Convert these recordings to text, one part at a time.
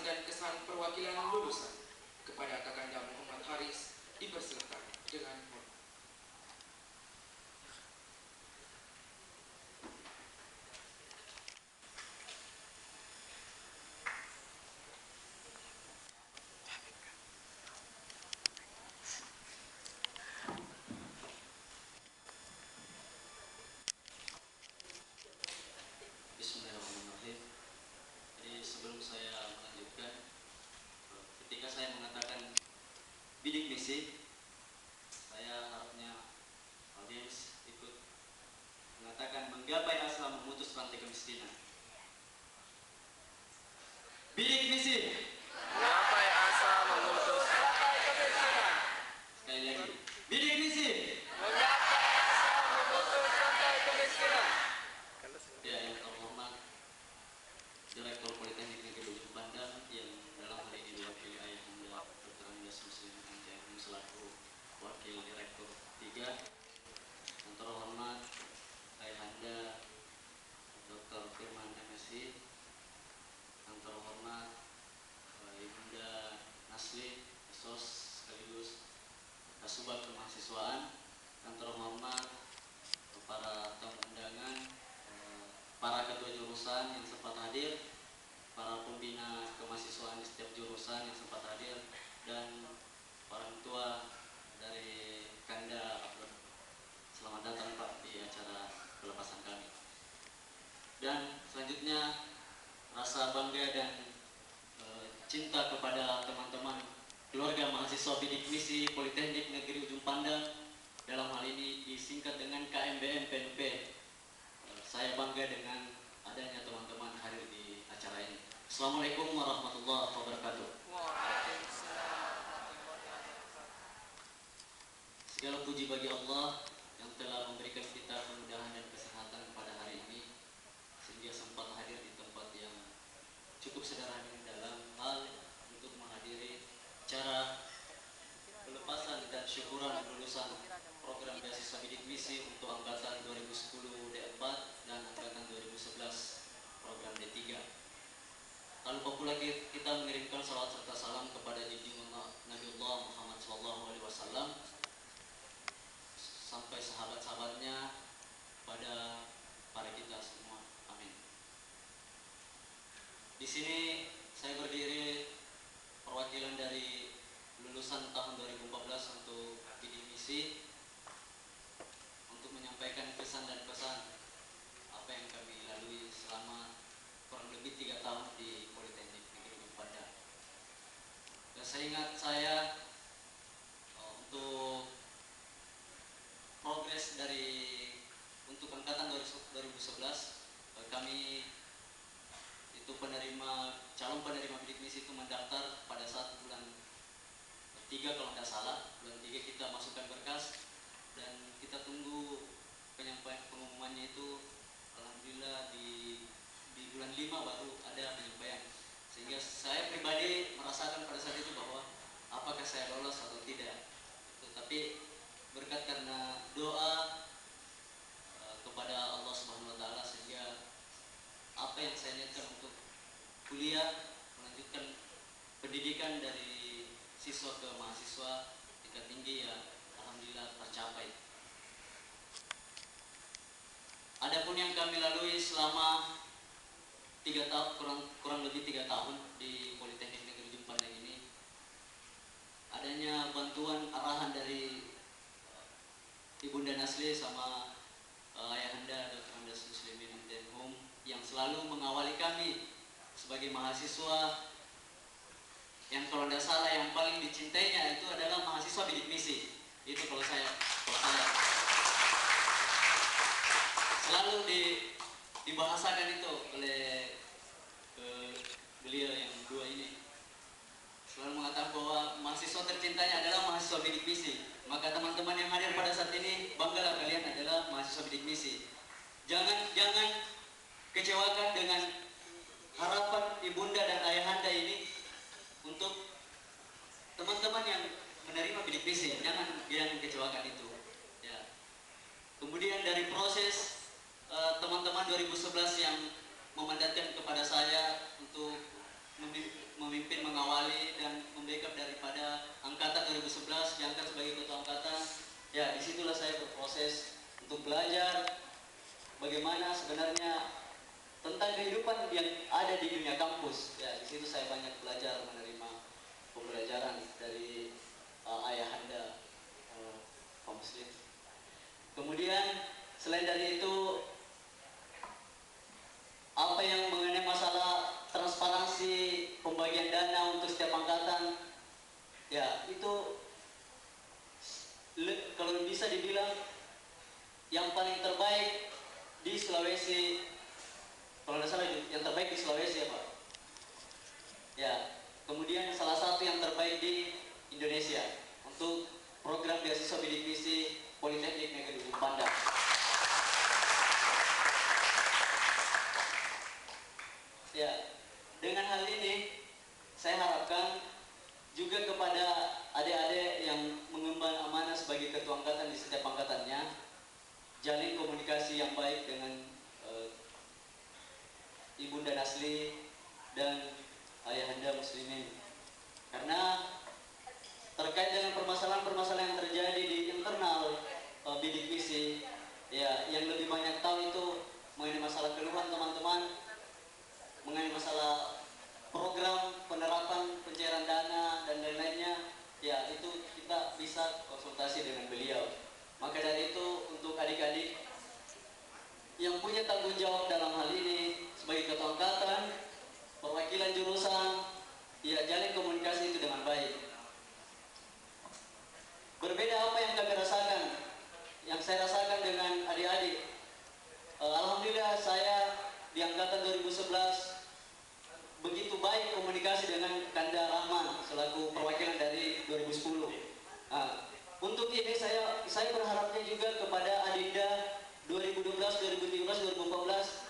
pesan dan kesan perwakilan lulusan kepada Kakanda Muhammad Haris dipersilakan dengan hormat. Bismillahirrahmanirrahim. Jadi sebelum saya melanjutkan, ketika saya mengatakan bidik misi, saya harapnya audiens ikut mengatakan menggapai asa memutus rantai kemiskinan. Bidik misi. Menggapai asa memutus rantai kemiskinan. Sekali lagi. Bidik misi. Menggapai asa memutus rantai kemiskinan. Ya, yang terhormat Direktur Politeknik Negeri Ujung Pandang yang dalam hal ini diwakili Ayahanda Dr. Anjas Muslim Anjayung selaku Wakil Direktur 3. Yang terhormat Ayahanda Dr. Firman MSI. Yang terhormat Ibunda Nasli SOS sekaligus Kasubat Kemahasiswaan. Yang terhormat para tamu undangan, para ketua jurusan yang sempat hadir, para pembina kemahasiswaan di setiap jurusan yang sempat hadir, dan orang tua dari Kanda Abdul. Selamat datang Pak di acara pelepasan kami. Dan selanjutnya rasa bangga dan cinta kepada teman-teman keluarga mahasiswa bidik misi Politeknik Negeri Ujung Pandang, dalam hal ini disingkat dengan KMBM PNP. Saya bangga dengan adanya teman-teman hadir di acara ini. Assalamualaikum warahmatullahi wabarakatuh. Segala puji bagi Allah yang telah memberikan kita kemudahan dan kesehatan pada hari ini, sehingga sempat hadir di tempat yang cukup sederhana dalam hal untuk menghadiri acara pelepasan dan syukuran lulusan program beasiswa bidik misi untuk angkatan 2010 D4 dan angkatan 2011 program D3. Lalu pula kita mengirimkan salawat serta salam kepada junjungan Nabiullah Muhammad SAW sampai sahabat-sahabatnya pada para kita semua. Amin. Di sini saya berdiri perwakilan dari lulusan tahun 2014 untuk bidik misi untuk menyampaikan pesan dan pesan apa yang kami lalui selama kurang lebih 3 tahun di Politeknik Negeri Ujung Pandang. Dan seingat saya untuk progres untuk angkatan 2011 kami itu calon penerima bidik misi itu mendaftar pada saat bulan 3 kalau tidak salah. Bulan 3 kita masukkan berkas dan kita tunggu penyampaian pengumumannya itu. Alhamdulillah di bulan 5 baru ada penyampaian, sehingga saya pribadi merasakan pada saat itu bahwa apakah saya lolos atau tidak. Tetapi berkat karena doa kepada Allah Subhanahu Wa Taala, sehingga apa yang saya niatkan untuk kuliah melanjutkan pendidikan dari siswa ke mahasiswa tingkat tinggi ya alhamdulillah tercapai. Adapun yang kami lalui selama 3 tahun, kurang lebih 3 tahun di Politeknik Negeri Ujung Pandang ini, adanya bantuan arahan dari Ibunda Nasli sama Ayahanda Dr. Anjas Muslimin Anjayung yang selalu mengawali kami sebagai mahasiswa yang kalau tidak salah yang paling dicintainya itu adalah mahasiswa bidik misi. Itu kalau saya selalu dibahasakan itu oleh beliau yang dua ini, selalu mengatakan bahwa mahasiswa tercintanya adalah mahasiswa bidik misi. Maka teman-teman yang hadir pada saat ini, banggalah kalian adalah mahasiswa bidik misi. Jangan kecewakan dengan harapan ibunda dan ayahanda ini untuk teman-teman yang menerima bidik misi. Jangan kecewakan itu. Ya. Kemudian dari proses teman-teman 2011 yang memandatkan kepada saya untuk memimpin, mengawali dan membackup daripada angkatan 2011 diangkat sebagai ketua angkatan. Ya, disitulah saya berproses untuk belajar bagaimana sebenarnya tentang kehidupan yang ada di dunia kampus. Ya, di situ saya banyak belajar, menerima pembelajaran dari ayahanda Pak Muslim. Kemudian selain dari itu, apa yang mengenai masalah transparansi pembagian dana untuk setiap angkatan, ya itu kalau bisa dibilang yang paling terbaik di Sulawesi, kalau tidak salah yang terbaik di Sulawesi ya Pak. Ya, kemudian salah satu yang terbaik di Indonesia untuk program beasiswa bidik misi Politeknik Negeri Ujung Pandang. Ya, dengan hal ini saya harapkan juga kepada adik-adik yang mengemban amanah sebagai ketua angkatan di setiap angkatannya, jalin komunikasi yang baik dengan Ibunda Nasli dan ayahanda Muslimin. Karena terkait dengan permasalahan-permasalahan yang terjadi di internal bidik misi, ya yang lebih banyak tahu itu mengenai masalah keluhan teman-teman, mengenai masalah program penerapan pencairan dana dan lain-lainnya, ya itu kita bisa konsultasi dengan beliau. Maka dari itu untuk adik-adik yang punya tanggung jawab dalam hal ini sebagai ketua angkatan, perwakilan jurusan, ya jalin komunikasi itu dengan baik. Berbeda apa yang kami rasakan, yang saya rasakan dengan adik-adik. Alhamdulillah saya di angkatan 2011 begitu baik komunikasi dengan Kanda Rahman selaku perwakilan dari 2010. Untuk ini saya berharapnya juga kepada Adinda 2012, 2013, 2014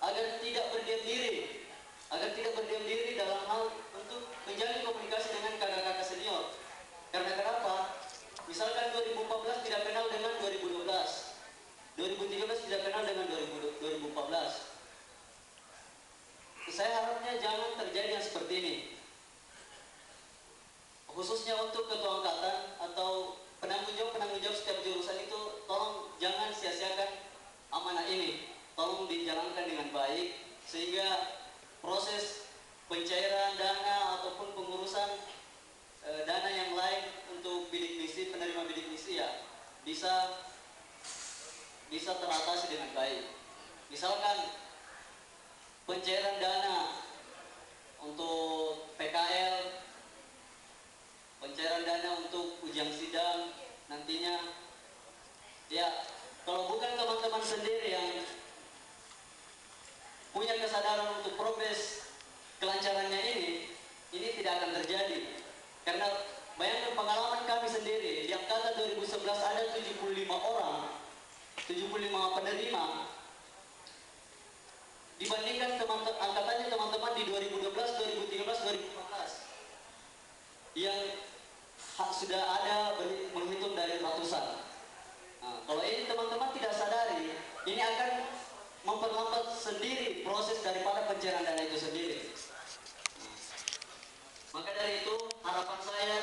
agar tidak berdiam diri dalam hal untuk menjalin komunikasi dengan kakak-kakak senior. Karena kenapa? Misalkan 2014 tidak kenal dengan 2012, 2013 tidak kenal dengan 2014. Saya harapnya jangan terjadi yang seperti ini. Khususnya untuk ketua angkatan atau penanggung jawab setiap jurusan itu, tolong jangan sia-siakan amanah ini. Tolong dijalankan dengan baik sehingga proses pencairan dana ataupun pengurusan dana yang lain untuk bidik misi, penerima bidik misi ya bisa teratasi dengan baik. Misalkan pencairan dana untuk PKL, pencairan dana untuk ujian sidang nantinya, ya kalau bukan teman-teman sendiri yang punya kesadaran untuk progres kelancarannya ini tidak akan terjadi. Karena bayangkan pengalaman kami sendiri, di angkatan 2011 ada 75 orang, 75 penerima, dibandingkan angkatannya teman-teman di 2012, 2013, 2014 yang sudah ada menghitung dari ratusan. Kalau ini teman-teman tidak sadari, ini akan memperlambat sendiri proses daripada pencairan dana itu sendiri. Maka dari itu harapan saya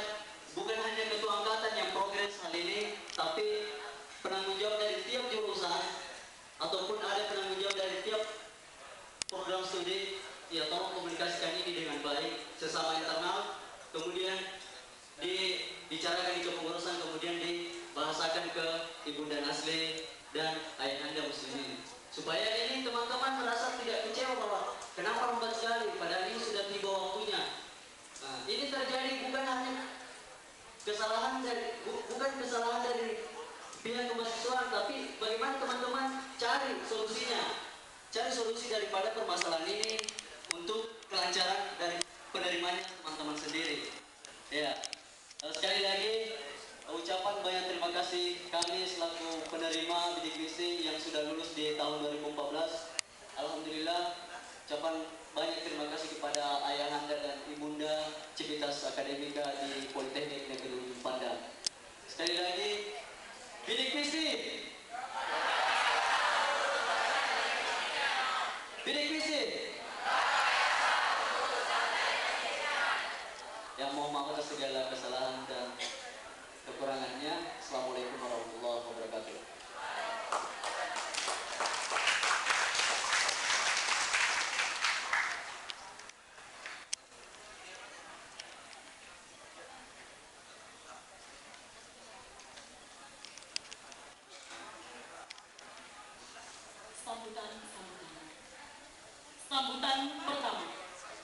bukan hanya ketua angkatan yang progres hal ini, tapi penanggung jawab dari tiap jurusan ataupun ada penanggung jawab dari tiap program studi, ya tolong komunikasikan ini dengan baik sesama internal, kemudian dibicarakan di kepengurusan, kemudian dibahasakan ke Ibunda Nasli dan ayahanda Muslimin, supaya ini teman-teman merasa tidak kecewa bahwa kenapa lambat sekali, padahal ini sudah tiba waktunya. Ini terjadi bukan hanya kesalahan dari pihak kemahasiswaan, tapi bagaimana teman-teman cari solusi daripada permasalahan ini untuk kelancaran dari penerimanya teman-teman sendiri. Ya, sekali lagi ucapan banyak terima kasih kami selaku penerima bidik misi yang sudah lulus di tahun 2014. Alhamdulillah, ucapan banyak terima kasih kepada ayahanda dan ibunda Civitas Akademika di Politeknik Negeri Ujung Pandang. Sekali lagi, bidik misi, bidik misi, Sambutan pertama,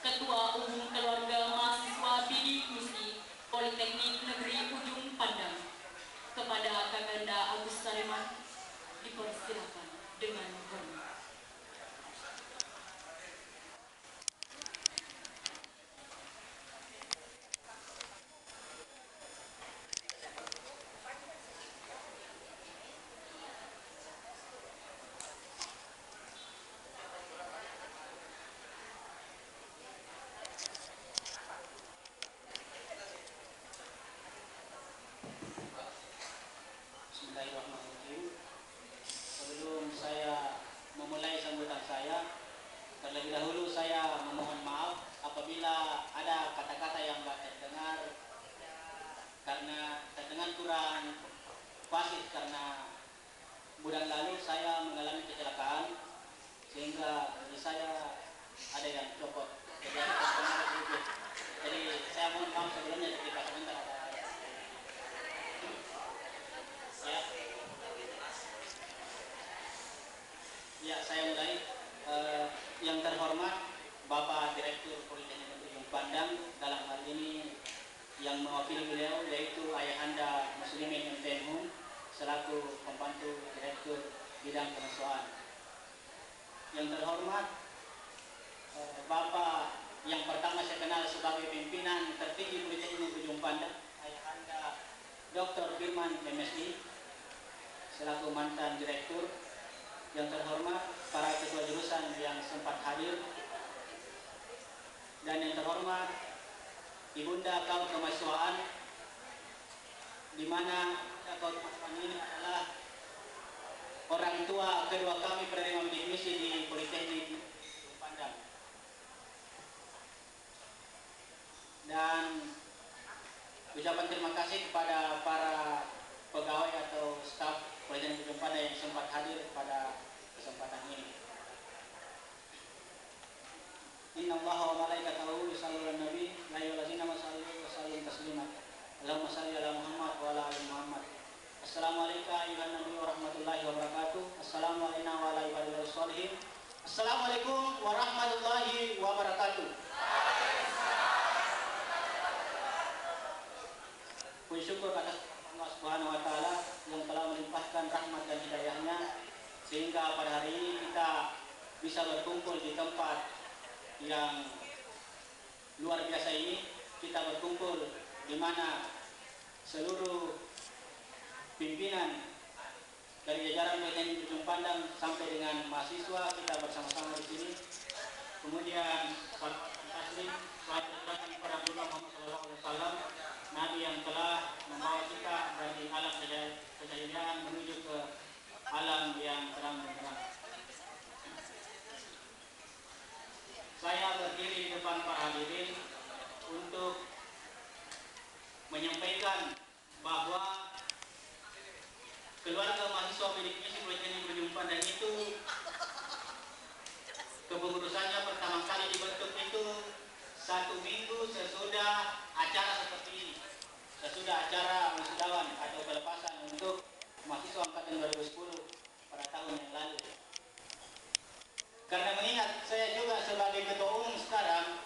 Ketua Umum Keluarga Mahasiswa Bidik Misi Politeknik Negeri Ujung Pandang, kepada Kakanda Agus Sariman dipersilakan dengan hormat. Bismillahirrahmanirrahim. Sebelum saya memulai sambutan saya, terlebih dahulu saya memohon maaf apabila ada kata-kata yang tidak terdengar karena terdengar kurang fasih karena bulan lalu saya mengalami kecelakaan sehingga di saya ada yang copot. Jadi saya mohon maaf sebelumnya ketika sebentar ada. Ya, saya mulai. Yang terhormat Bapak Direktur Politeknik Ujung Pandang, dalam hal ini yang mewakili beliau yaitu Ayahanda Muslimin Menhum selaku pembantu Direktur Bidang Kemahasiswaan. Yang terhormat Bapak yang pertama saya kenal sebagai pimpinan tertinggi Politeknik Ujung Pandang, Ayahanda Dr. Firman MSI selaku mantan direktur. Yang terhormat para ketua jurusan yang sempat hadir, dan yang terhormat Ibunda kaum kemahasiswaan, di mana kaum kemahasiswaan ini adalah orang tua kedua kami penerima bidik misi di Politeknik Pandang. Dan ucapan terima kasih kepada para pegawai atau staf Politeknik Ujung Pandang yang sempat hadir pada kesempatan ini. Inna Allah wa malaikatahu yusalluna 'alan nabi ya ayyuhallazina amanu sallu wa sallimu taslima. Allahumma shalli ala Muhammad wa ala ali Muhammad. Assalamualaikum ayuhan nabi wa rahmatullahi wa barakatuh. Assalamualaikum wa ala ibadillah sholihin. Assalamualaikum warahmatullahi wabarakatuh. Puji syukur atas Allah Subhanahu wa taala yang telah melimpahkan rahmat dan hidayahnya sehingga pada hari ini kita bisa berkumpul di tempat yang luar biasa ini. Kita berkumpul di mana seluruh pimpinan dari jajaran Politeknik Ujung Pandang sampai dengan mahasiswa kita bersama-sama di sini. Kemudian salam taslim kepada Muhammad SAW, Nabi yang telah membawa kita dari alam kejayaan menuju ke alam yang terang benderang. Saya berdiri di depan para hadirin untuk menyampaikan bahwa keluarga mahasiswa bidik misi Politeknik Ujung Pandang itu kepengurusannya pertama kali dibentuk itu 1 minggu sesudah acara seperti ini, sesudah acara wisudawan atau pelepasan untuk mahasiswa angkatan 2010 pada tahun yang lalu. Karena mengingat saya juga sebagai ketua umum sekarang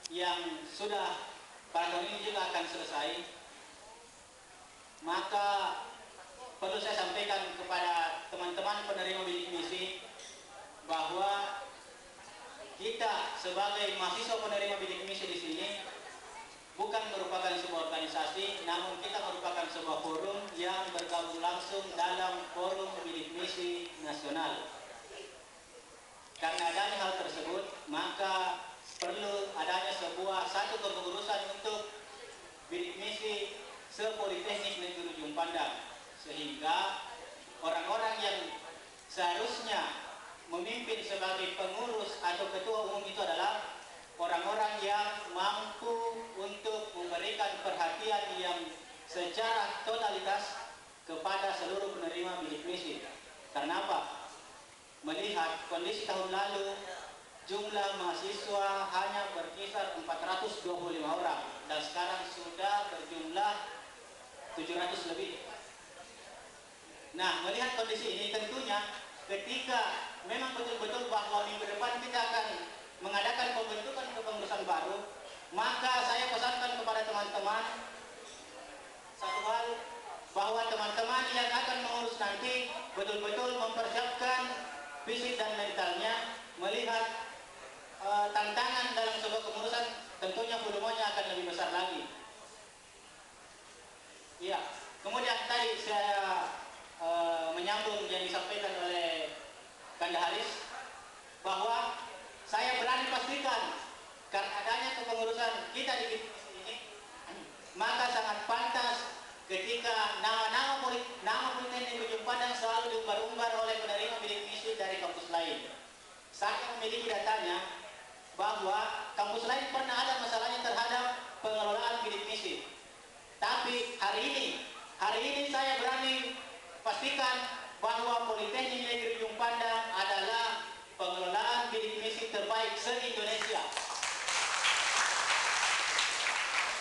yang sudah pada tahun ini juga akan selesai, maka perlu saya sampaikan kepada teman-teman penerima bidik misi bahwa kita sebagai mahasiswa penerima bidik misi di sini bukan merupakan sebuah organisasi, namun kita merupakan sebuah forum yang bergabung langsung dalam forum bidik misi nasional. Karena adanya hal tersebut, maka perlu adanya satu kepengurusan untuk bidik misi se-Politeknik Negeri Ujung Pandang, sehingga orang-orang yang seharusnya memimpin sebagai pengurus atau ketua umum itu adalah orang-orang yang mampu untuk memberikan perhatian yang secara totalitas kepada seluruh penerima bidik misi. Karena apa? Melihat kondisi tahun lalu, jumlah mahasiswa hanya berkisar 425 orang dan sekarang sudah berjumlah 700 lebih. Nah, melihat kondisi ini tentunya ketika memang betul-betul bahwa minggu depan kita akan mengadakan pembentukan kepengurusan baru, maka saya pesankan kepada teman-teman satu hal, bahwa teman-teman yang akan mengurus nanti betul-betul mempersiapkan fisik dan mentalnya, melihat tantangan dalam sebuah kepengurusan tentunya volumenya akan lebih besar lagi. Iya, kemudian tadi saya menyambung yang disampaikan oleh Kanda Haris, bahwa saya berani pastikan karena adanya kepengurusan kita di divisi ini, maka sangat pantas ketika nama Politeknik Ujung Pandang selalu diumbar-umbar oleh penerima bidik misi dari kampus lain. Saya memiliki datanya bahwa kampus lain pernah ada masalahnya terhadap pengelolaan bidik misi. Tapi hari ini saya berani pastikan bahwa Politeknik Negeri Ujung Pandang adalah pengelolaan bidik misi terbaik se-Indonesia.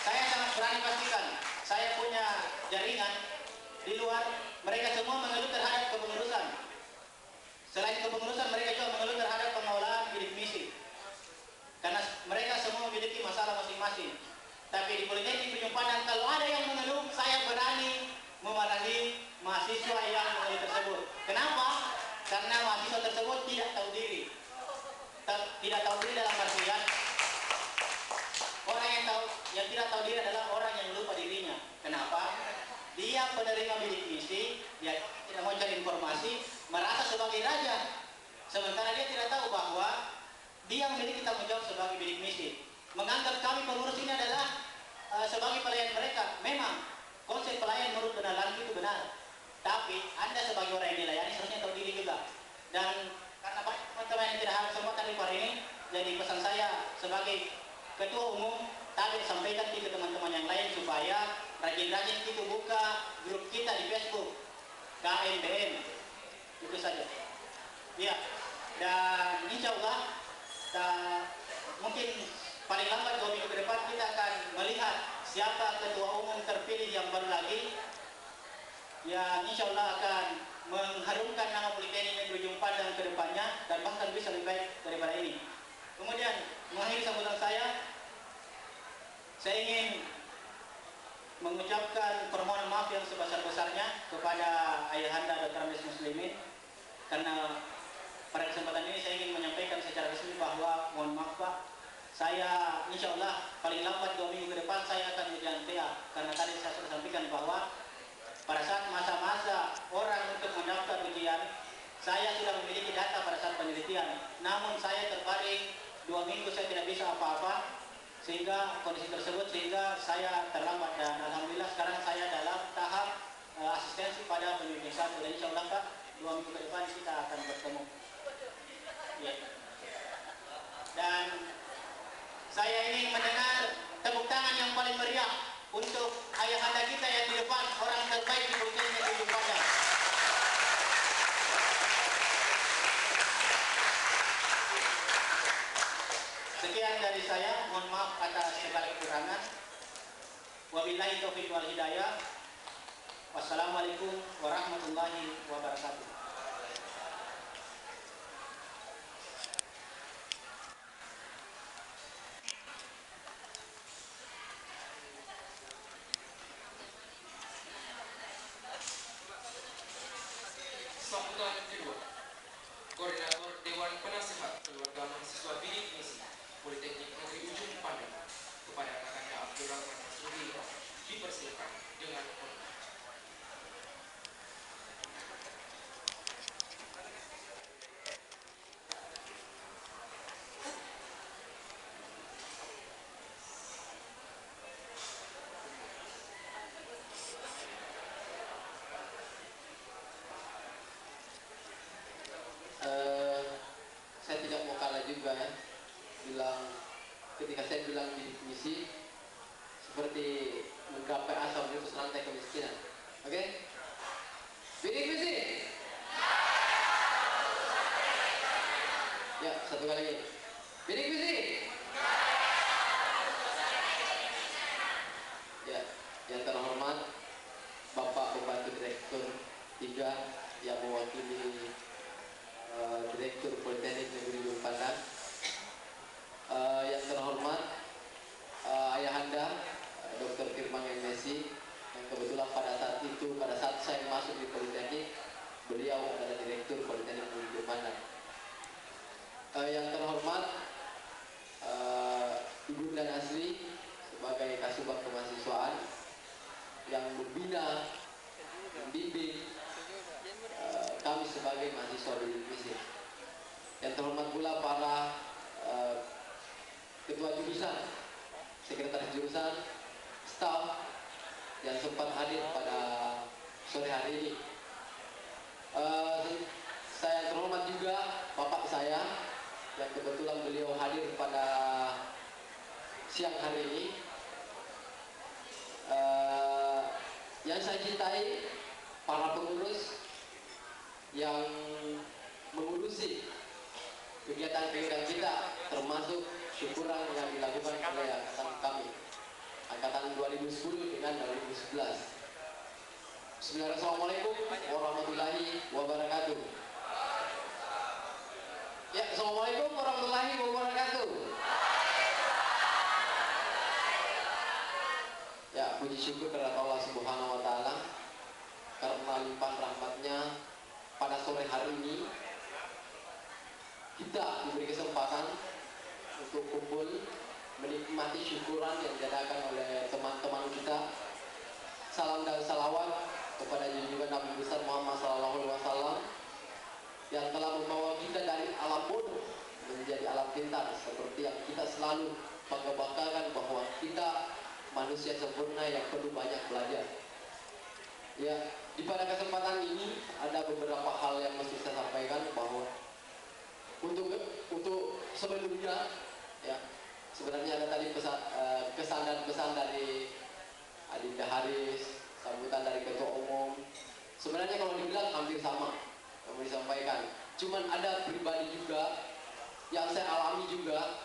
Saya sangat berani pastikan, saya punya jaringan di luar, mereka semua mengeluh terhadap kepengurusan. Selain kepengurusan, mereka juga mengeluh terhadap pengelolaan bidik misi. Karena mereka semua memiliki masalah masing-masing. Tapi di Politeknik Ujung Pandang, kalau ada yang mengeluh, saya berani memarahi mahasiswa yang mengeluh tersebut. Kenapa? Karena mahasiswa tersebut tidak tahu diri. Tidak tahu diri dalam artian orang yang tidak tahu diri adalah orang yang lupa dirinya. Kenapa? Dia penerima bidik misi, dia tidak mau cari informasi, merasa sebagai raja. Sementara dia tidak tahu bahwa dia memiliki tanggung jawab sebagai bidik misi. Menganggap kami pengurus ini adalah sebagai pelayan mereka. Memang konsep pelayan menurut benar itu benar. Tapi Anda sebagai orang yang dilayani seharusnya tahu diri juga. Dan karena banyak teman-teman yang tidak harus sempat hari ini, jadi pesan saya sebagai ketua umum tadi sampaikan ke teman-teman yang lain supaya rajin-rajin kita buka grup kita di Facebook KMBN. Itu saja. Ya. Dan insya Allah mungkin paling lambat 2 minggu ke depan kita akan melihat siapa ketua umum terpilih yang baru lagi, yang insya Allah akan mengharumkan nama Politeknik Negeri Ujung Pandang ke depannya dan bahkan bisa lebih baik daripada ini. Kemudian mengakhiri sambutan saya ingin mengucapkan permohonan maaf yang sebesar-besarnya kepada Ayahanda Dr. Andes Muslimin, karena pada kesempatan ini saya ingin menyampaikan secara resmi bahwa mohon maaf Pak, saya insya Allah paling lambat 2 minggu ke depan saya akan ujian TA, karena tadi saya sudah sampaikan bahwa pada saat masa-masa orang untuk mendaftar ujian, saya sudah memiliki data pada saat penelitian, namun saya terbaring 2 minggu saya tidak bisa apa-apa, sehingga kondisi tersebut sehingga saya terlambat, dan alhamdulillah sekarang saya dalam tahap asistensi pada pendidikan 1, dan insya Allah Pak 2 minggu ke depan kita akan bertemu. Ya. Dan saya ingin mendengar tepuk tangan yang paling meriah untuk ayahanda kita yang di depan, orang terbaik di Politeknik Negeri Ujung Pandang. Sekian dari saya, mohon maaf atas segala kekurangan. Wabillahi taufiq wal hidayah. Wassalamualaikum warahmatullahi wabarakatuh. Sambutan kedua, Koordinator Dewan Penasehat Keluarga Mahasiswa Bidik Misi Politeknik Negeri Ujung Pandang kepada Kakanda Abdurrahman Masudi dipersilakan dengan hormat. Saya tidak mau kalah juga ya, ketika saya bilang bidik misi seperti menggapai asa memutus rantai kemiskinan. Oke? Bidik misi. Ya, satu kali lagi. Bidik misi. Ya, yang terhormat Bapak Pembantu Direktur 3 yang mewakili Direktur Politeknik Negeri Ujung Pandang, Yang terhormat Ayahanda Dr. Firman MSc, yang kebetulan pada saat saya masuk di Politeknik, beliau adalah Direktur Politeknik Ujung Pandang. Yang terhormat Ibu dan Asli sebagai Kasubag Kemahasiswaan yang membina, membimbing kami sebagai mahasiswa bidik misi. Yang terhormat pula para ketua jurusan, sekretaris jurusan, staf yang sempat hadir pada sore hari ini. Saya terhormat juga bapak saya yang kebetulan beliau hadir pada siang hari ini. Yang saya cintai para pengurus yang mengurusi kegiatan-kegiatan kita, termasuk syukuran yang dilakukan oleh angkatan kami, angkatan 2010 dengan 2011. Bismillahirrahmanirrahim. Assalamualaikum warahmatullahi wabarakatuh. Ya, assalamualaikum warahmatullahi wabarakatuh. Ya, puji syukur kepada Allah Subhanahu wa Ta'ala karena limpahan rahmatnya pada sore hari ini kita diberi kesempatan untuk kumpul menikmati syukuran yang diadakan oleh teman-teman kita. Salam dan salawat kepada junjungan Nabi besar Muhammad SAW yang telah membawa kita dari alam bodoh menjadi alam pintar, seperti yang kita selalu bangga-banggakan bahwa kita manusia sempurna yang perlu banyak belajar. Ya, di pada kesempatan ini ada beberapa hal yang mesti saya sampaikan, bahwa untuk sebelumnya, ya, sebenarnya ada tadi kesan dan pesan dari Adinda Haris, sambutan dari Ketua Umum. Sebenarnya kalau dibilang hampir sama yang mau disampaikan. Cuman ada pribadi juga yang saya alami juga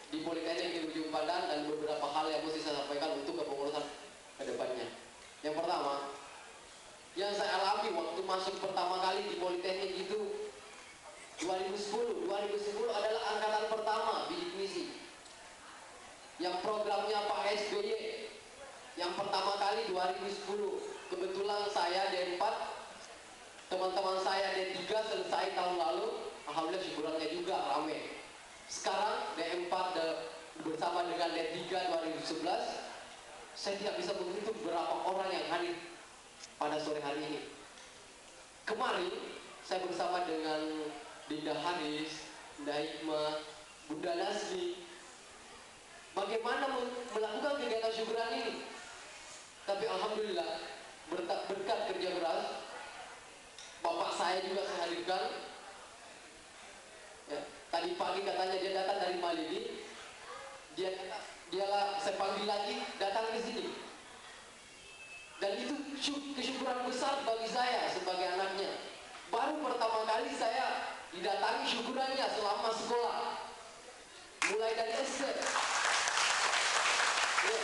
di Politeknik di Ujung Pandang, dan beberapa hal yang mesti saya sampaikan untuk kepengurusan ke depannya. Yang pertama, yang saya alami waktu masuk pertama kali di Politeknik itu 2010 adalah angkatan pertama bidik misi yang programnya Pak SBY yang pertama kali 2010. Kebetulan saya D4, teman-teman saya D3 selesai tahun lalu, alhamdulillah syukurannya juga rame. Sekarang D4 bersama dengan D3 2011, saya tidak bisa menghitung berapa orang yang hadir pada sore hari ini. Kemarin saya bersama dengan Dinda Haris, Dinda Hikmah, Bunda Nasli, bagaimana melakukan kegiatan syukuran ini. Tapi alhamdulillah berkat kerja keras, bapak saya juga saya hadirkan. Ya, tadi pagi katanya dia datang dari Malini, dialah saya panggil lagi datang ke sini. Dan itu kesyukuran besar bagi saya sebagai anaknya. Baru pertama kali saya didatangi syukurannya selama sekolah, mulai dari SD. Ya.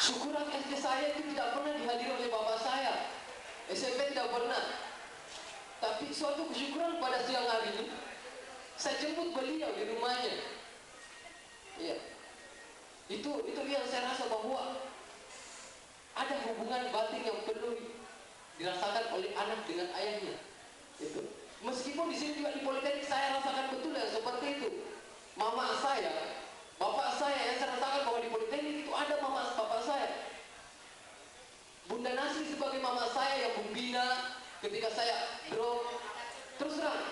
Syukuran SD saya itu tidak pernah dihadiri oleh bapak saya, SMP tidak pernah. Tapi suatu kesyukuran pada siang hari ini, saya jemput beliau di rumahnya. Iya. Itu yang saya rasa bahwa ada hubungan batin yang perlu dirasakan oleh anak dengan ayahnya. Itu. Meskipun di sini juga di Politeknik saya rasakan betul yang seperti itu. Mama saya, bapak saya, yang saya rasakan bahwa di Politeknik itu ada mama bapak saya. Bunda Nasri sebagai mama saya yang membina ketika saya drop. Terus terang,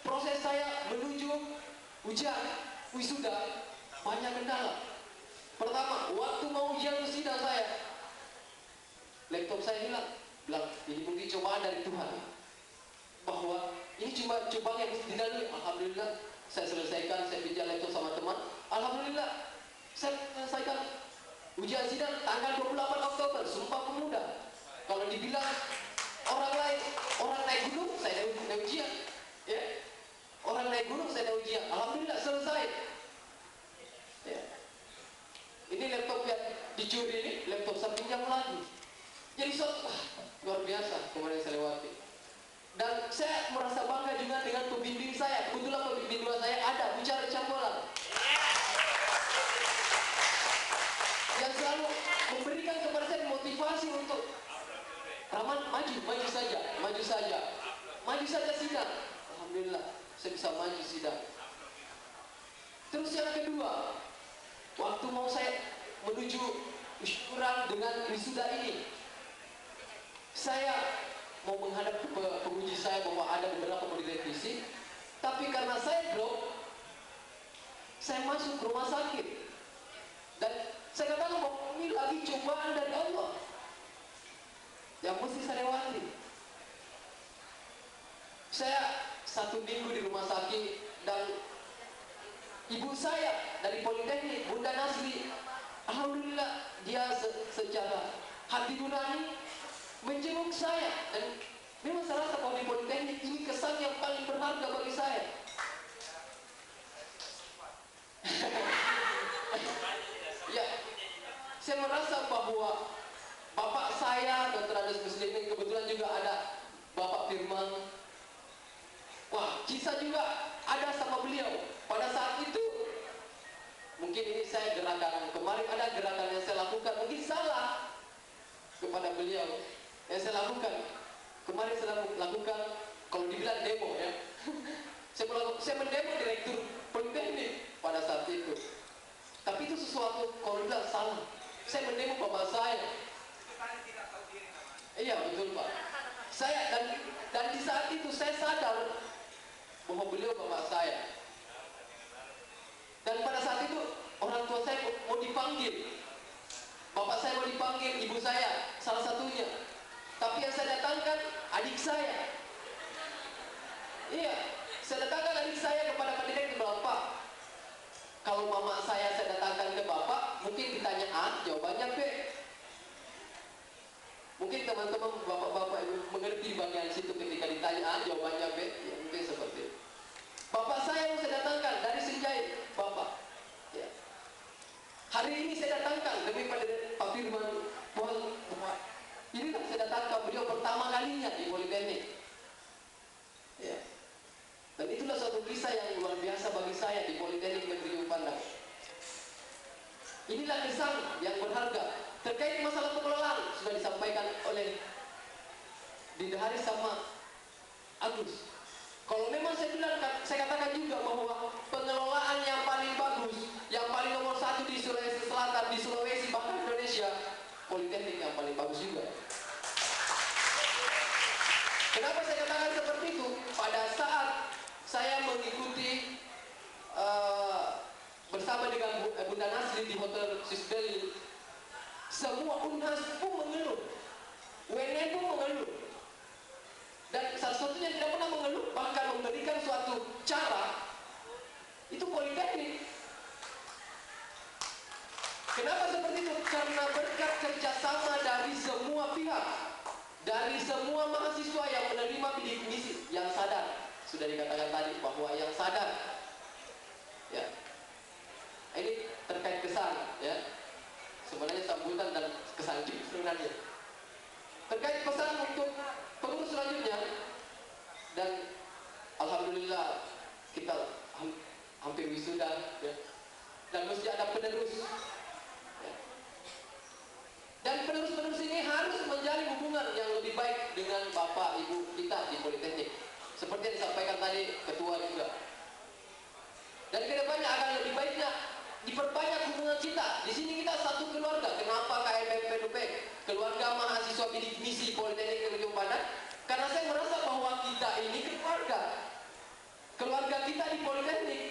proses saya menuju ujian wisuda banyak kendala. Pertama, waktu mau ujian wisuda saya, laptop saya hilang. Bilang, ini mungkin cobaan dari Tuhan, bahwa ini cuma cobaan yang mesti dilalui. Alhamdulillah saya selesaikan, saya pinjam laptop sama teman. Alhamdulillah saya selesaikan ujian sidang tanggal 28 Oktober, Sumpah Pemuda. Kalau dibilang orang lain, orang naik gunung, saya naik ujian, ya. Orang naik gunung, saya naik ujian. Alhamdulillah selesai. Ya. Ini laptop yang dicuri ini, laptop saya pinjam lagi. Jadi luar biasa kemarin saya lewati. Dan saya merasa bangga juga berkaitan dengan pembimbing saya. Kebetulan pembimbing dua saya ada, Bu Charles Cambolang, yang selalu memberikan kepada saya motivasi untuk Rahman, maju saja sidang. Alhamdulillah, saya bisa maju sidang. Terus yang kedua, waktu mau saya menuju syukuran dengan wisuda ini, saya mau menghadap ke penguji saya bahwa ada beberapa mau direvisi, tapi karena saya drop, saya masuk ke rumah sakit dan saya katakan bahwa ini lagi cobaan dari Allah yang mesti saya lewati. Saya 1 minggu di rumah sakit dan ibu saya dari Politeknik, Bunda Nasri, alhamdulillah dia secara hati nurani menjenguk saya, dan memang saya rasa bahwa di Politeknik ini kesan yang paling berharga bagi saya. Ya, saya merasa bahwa bapak saya, Dr. Andes Muslimin, kebetulan juga ada Bapak Firman. Wah, kisah juga ada sama beliau. Pada saat itu, mungkin ini saya gerakan, kemarin ada gerakan yang saya lakukan, mungkin salah kepada beliau. Yang saya lakukan, kemarin saya lakukan, kalau dibilang demo ya, saya mendemo direktur Politeknik pada saat itu. Tapi itu sesuatu, kalau dibilang salah, saya mendemo bapak saya. Iya betul Pak. Saya dan di saat itu saya sadar bahwa beliau bapak saya. Dan pada saat itu orang tua saya mau dipanggil, bapak saya mau dipanggil, ibu saya salah satunya. Tapi yang saya datangkan adik saya. Iya, saya datangkan adik saya kepada pendidik ke bapak. Kalau mama saya datangkan ke bapak, mungkin ditanya A, jawabannya B. Mungkin teman-teman bapak-bapak mengerti bagian situ ketika ditanya A, jawabannya B, ya mungkin seperti itu. Bapak saya yang saya datangkan dari Sinjai, bapak. Ya. Hari ini saya datangkan demi Pak Firman, bahwa inilah saya datangkan beliau pertama kalinya di Politeknik. Ya. Dan itulah suatu kisah yang luar biasa bagi saya di Politeknik Negeri Ujung Pandang. Inilah kesan yang berharga. Terkait masalah pengelolaan sudah disampaikan oleh Dinda Haris sama Agus. Kalau memang saya katakan juga bahwa pengelolaan yang paling bagus, yang paling nomor 1 di Sulawesi Selatan, di Sulawesi, bahkan Indonesia, Politeknik yang paling bagus juga. Kenapa saya katakan seperti itu? Pada saat saya mengikuti bersama dengan Bunda Nasri di Hotel Sisdel, semua Unhas pun mengeluh, UNN pun mengeluh, dan salah satunya tidak pernah mengeluh, bahkan memberikan suatu cara, itu Politeknik. Kenapa seperti itu? Karena berkat kerjasama dari semua pihak, dari semua mahasiswa yang menerima bidik misi, yang sadar, sudah dikatakan tadi bahwa yang sadar, ya, ini terkait kesan, ya, sebenarnya sambutan dan kesan sebenarnya. Terkait pesan untuk pengurus selanjutnya, dan alhamdulillah kita hampir wisuda, ya, dan mesti ada penerus. Ya. Dan penerus-penerus ini harus menjalin hubungan yang lebih baik dengan bapak ibu kita di Politeknik. Seperti yang disampaikan tadi ketua juga. Dan kedepannya akan lebih baiknya diperbanyak hubungan kita. Di sini kita satu keluarga. Kenapa KMPP keluarga mahasiswa bidik misi Politeknik Negeri Ujung Pandang? Karena saya merasa bahwa kita ini keluarga. Keluarga kita di Politeknik.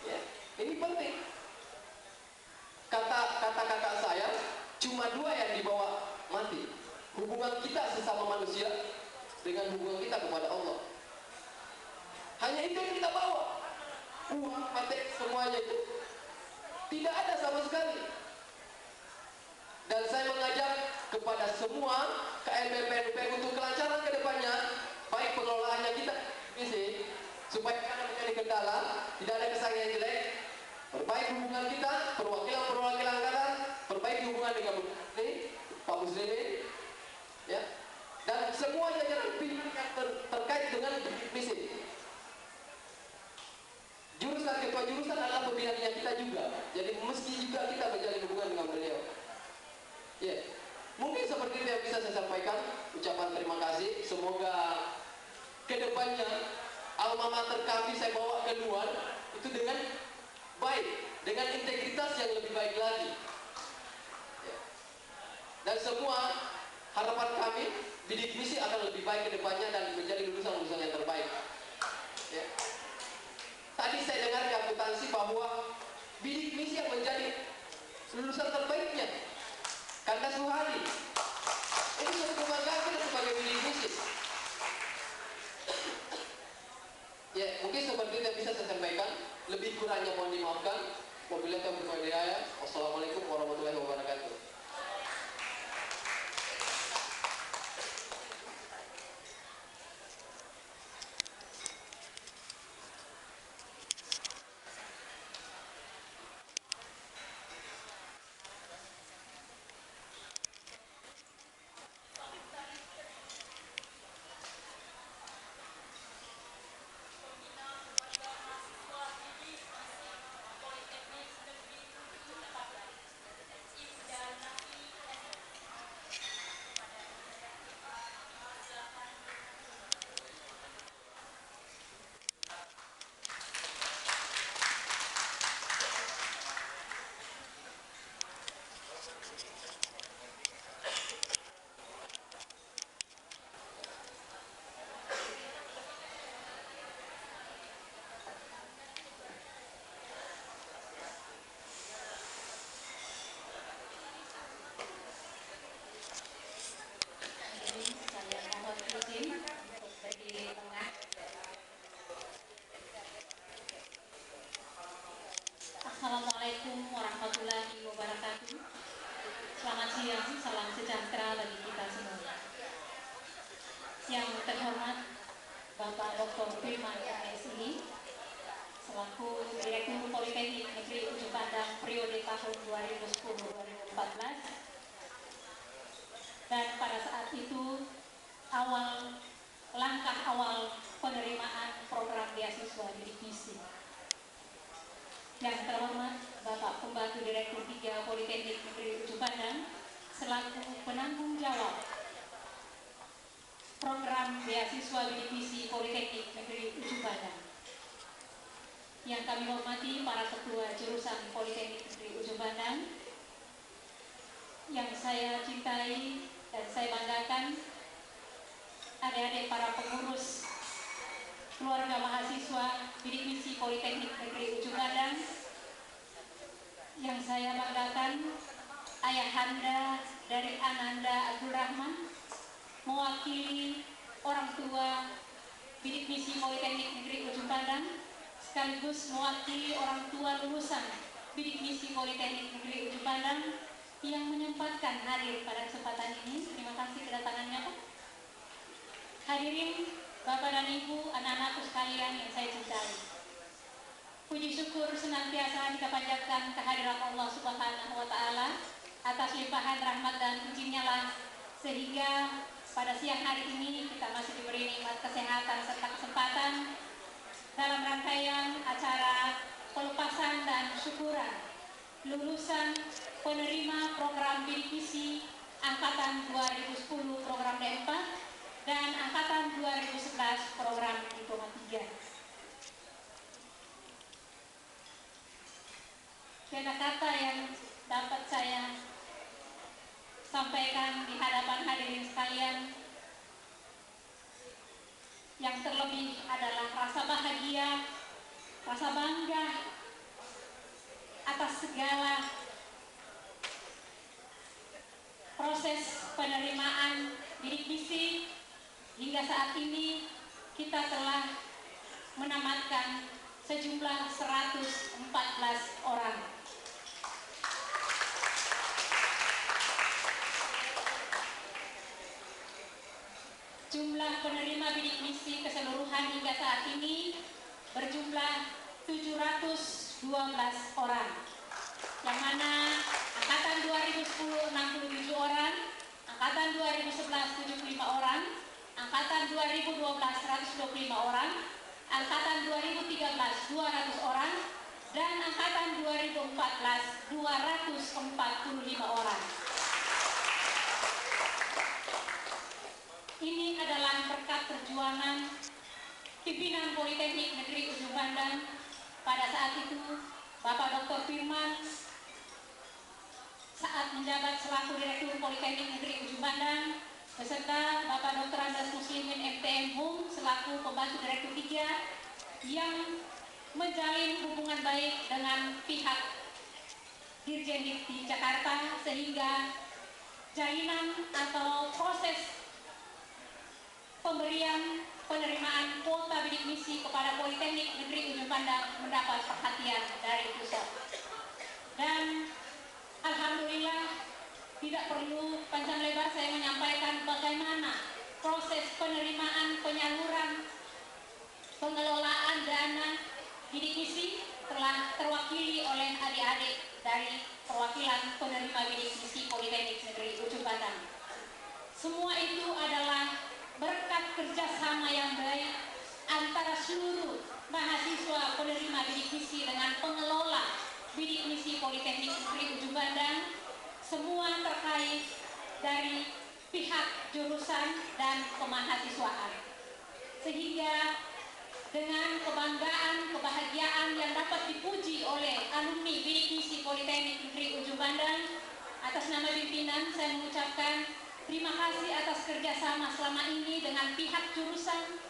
Ya, ini penting. Kata kakak saya, cuma 2 yang dibawa mati. Hubungan kita sesama manusia dengan hubungan kita kepada Allah. Hanya itu yang kita bawa. Uang, patek, semuanya itu tidak ada sama sekali. Dan saya mengajak kepada semua KMPP untuk kelancaran ke depannya, baik pengelolaannya kita misi, supaya tidak menjadi kendala, tidak ada kesan yang jelek. Perbaiki hubungan kita, perwakilan angkatan, perbaiki hubungan dengan Pak Muslimin, ya. Dan semua jajaran pimpinan yang terkait dengan bidik misi. Jurusan ketua jurusan adalah pembinaan kita juga, jadi mesti juga kita menjalin hubungan dengan beliau. Ya, mungkin seperti itu yang bisa saya sampaikan. Ucapan terima kasih. Semoga kedepannya alma mater kami saya bawa keluar itu dengan baik, dengan integritas yang lebih baik lagi. Ya. Dan semua harapan kami bidik misi akan lebih baik kedepannya dan menjadi lulusan-lulusan yang terbaik. Ya. Tadi saya dengar di akuntansi bahwa bidik misi yang menjadi lulusan terbaiknya Kandas Suhadi. Ini suatu kebanggaan kita sebagai bidik misi. Ya, mungkin seperti itu yang bisa saya sampaikan. Lebih kurangnya mohon dimaafkan. Wabillahi taufiq wal hidayah. Wassalamualaikum warahmatullahi wabarakatuh. Saya mohon izin untuk berdiri di tengah. Assalamualaikum warahmatullahi wabarakatuh. Selamat siang, salam sejahtera bagi kita semua. Yang terhormat Bapak Dr. Firman MSI selaku Direktur Politeknik Negeri Ujung Pandang periode tahun 2010-2014. Dan pada saat itu langkah awal penerimaan program beasiswa bidik misi. Yang terhormat Bapak Pembantu Direktur 3 Politeknik Negeri Ujung Pandang selaku penanggung jawab program beasiswa bidik misi Politeknik Negeri Ujung Pandang. Yang kami hormati para ketua jurusan Politeknik Negeri Ujung Pandang, yang saya cintai dan saya banggakan, adik-adik para pengurus keluarga mahasiswa bidik misi Politeknik Negeri Ujung Pandang, yang saya banggakan, ayahanda dari Ananda Abdul Rahman mewakili orang tua bidik misi Politeknik Negeri Ujung Pandang sekaligus mewakili orang tua lulusan bidik misi Politeknik Negeri Ujung Pandang yang menyempatkan hadir pada kesempatan ini. Terima kasih kedatangannya, Pak. Hadirin Bapak dan Ibu, anak-anakku sekalian yang saya cintai. Puji syukur senantiasa kita panjatkan kehadirat Allah Subhanahu wa Ta'ala atas limpahan rahmat dan pujinya lah, sehingga pada siang hari ini kita masih diberi nikmat kesehatan serta kesempatan dalam rangkaian acara pelepasan dan syukuran lulusan penerima program bidik misi angkatan 2010 program D4 dan angkatan 2011 program diploma 3. Kata-kata yang dapat saya sampaikan di hadapan hadirin sekalian, yang terlebih adalah rasa bahagia, rasa bangga atas segala proses penerimaan bidik misi. Hingga saat ini kita telah menamatkan sejumlah 114 orang. Jumlah penerima bidik misi keseluruhan hingga saat ini berjumlah 712 orang, yang mana angkatan 2010 67 orang, angkatan 2011 75 orang, Angkatan 2012 125 orang, Angkatan 2013 200 orang, dan Angkatan 2014 245 orang. Ini adalah berkat perjuangan pimpinan Politeknik Negeri Ujung Pandang. Pada saat itu, Bapak Dr. Firman saat menjabat selaku Direktur Politeknik Negeri Ujung Pandang, beserta Bapak Dr. Andas Muslimin MTM Hum selaku pembantu Direktur 3 yang menjalin hubungan baik dengan pihak Dirjen di Jakarta, sehingga jalinan atau proses pemberian penerimaan kuota bidik misi kepada Politeknik Negeri Ujung Pandang mendapat perhatian dari pusat. Dan alhamdulillah, tidak perlu panjang lebar saya menyampaikan bagaimana proses penerimaan, penyaluran, pengelolaan dana bidik misi telah terwakili oleh adik-adik dari perwakilan penerima bidik misi Politeknik Negeri Ujung Pandang. Semua itu adalah berkat kerjasama yang baik antara seluruh mahasiswa penerima bidik misi dengan pengelola bidik misi Politeknik Negeri Ujung Pandang, semua terkait dari pihak jurusan dan kemahasiswaan. Sehingga dengan kebanggaan, kebahagiaan yang dapat dipuji oleh alumni bidik misi Politeknik Negeri Ujung Pandang, atas nama pimpinan saya mengucapkan terima kasih atas kerjasama selama ini dengan pihak jurusan,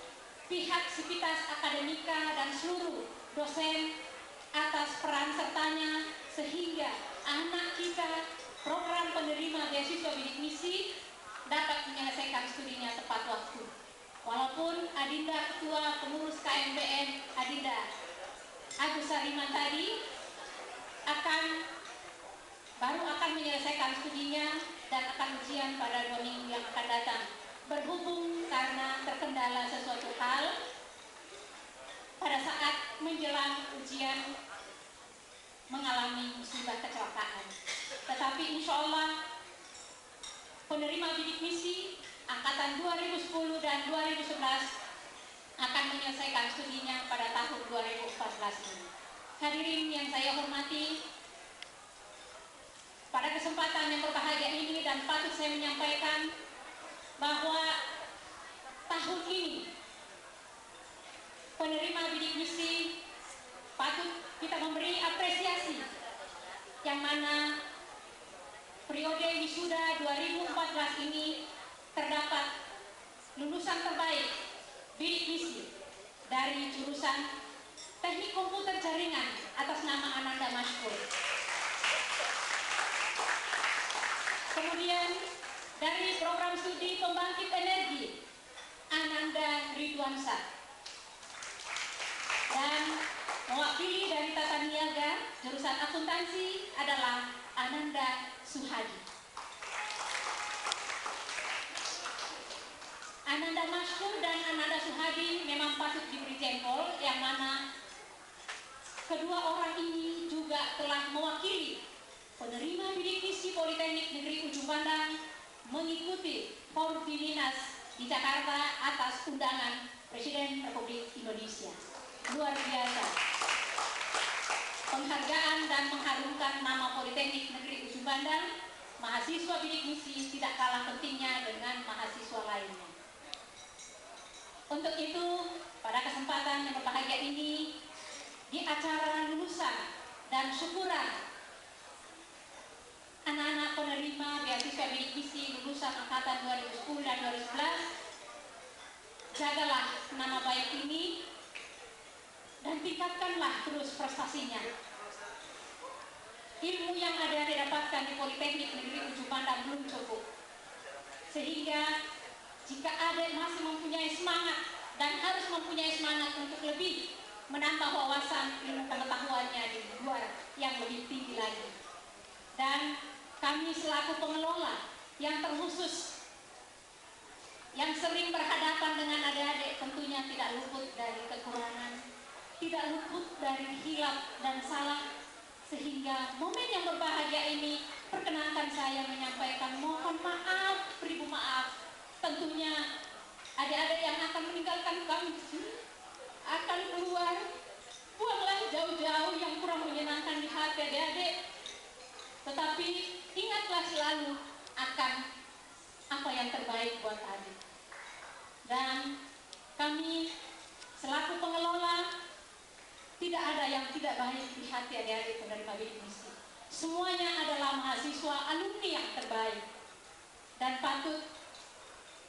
pihak Sivitas Akademika, dan seluruh dosen atas peran sertanya, sehingga anak kita program penerima beasiswa bidik misi dapat menyelesaikan studinya tepat waktu. Walaupun Adinda Ketua Pengurus KMBN Adinda Agus Sariman tadi baru akan menyelesaikan studinya dan akan ujian pada 2 minggu yang akan datang. Berhubung karena terkendala sesuatu hal pada saat menjelang ujian mengalami musibah kecelakaan. Tetapi insya Allah penerima bidik misi angkatan 2010 dan 2011 akan menyelesaikan studinya pada tahun 2014 ini. Hadirin yang saya hormati, pada kesempatan yang berbahagia ini dan patut saya menyampaikan bahwa tahun ini penerima bidik misi patut kita memberi apresiasi, yang mana periode wisuda 2014 ini terdapat lulusan terbaik bidik misi dari jurusan Teknik Komputer Jaringan atas nama Ananda Mashkur. Kemudian dari program studi pembangkit energi Ananda Ridwansyah, dan mewakili dari tata niaga jurusan akuntansi adalah Ananda Suhadi. Ananda Mashkur dan Ananda Suhadi memang patut diberi jempol, yang mana kedua orang ini juga telah mewakili penerima bidik misi Politeknik Negeri Ujung Pandang mengikuti Forum Diminas di Jakarta atas undangan Presiden Republik Indonesia. Luar biasa. Penghargaan dan mengharumkan nama Politeknik Negeri Ujung Pandang, mahasiswa bidik misi tidak kalah pentingnya dengan mahasiswa lainnya. Untuk itu, pada kesempatan yang berbahagia ini, di acara lulusan dan syukuran anak-anak penerima beasiswa bidik misi lulusan angkatan 2010 dan 2011, jagalah nama baik ini dan tingkatkanlah terus prestasinya. Ilmu yang ada didapatkan di Politeknik Negeri Ujung Pandang belum cukup, sehingga jika adik masih mempunyai semangat dan harus mempunyai semangat untuk lebih menambah wawasan ilmu pengetahuannya di luar yang lebih tinggi lagi. Dan kami selaku pengelola yang terkhusus, yang sering berhadapan dengan adik-adik, tentunya tidak luput dari kekurangan, tidak luput dari hilaf dan salah, sehingga momen yang berbahagia ini perkenankan saya menyampaikan mohon maaf, beribu maaf. Tentunya adik-adik yang akan meninggalkan kami di sini akan keluar, buanglah jauh-jauh yang kurang menyenangkan di hati adik-adik, tetapi ingatlah selalu akan apa yang terbaik buat adik. Dan kami selaku pengelola, tidak ada yang tidak baik di hati adik-adik penerima bidik misi. Semuanya adalah mahasiswa alumni yang terbaik. Dan patut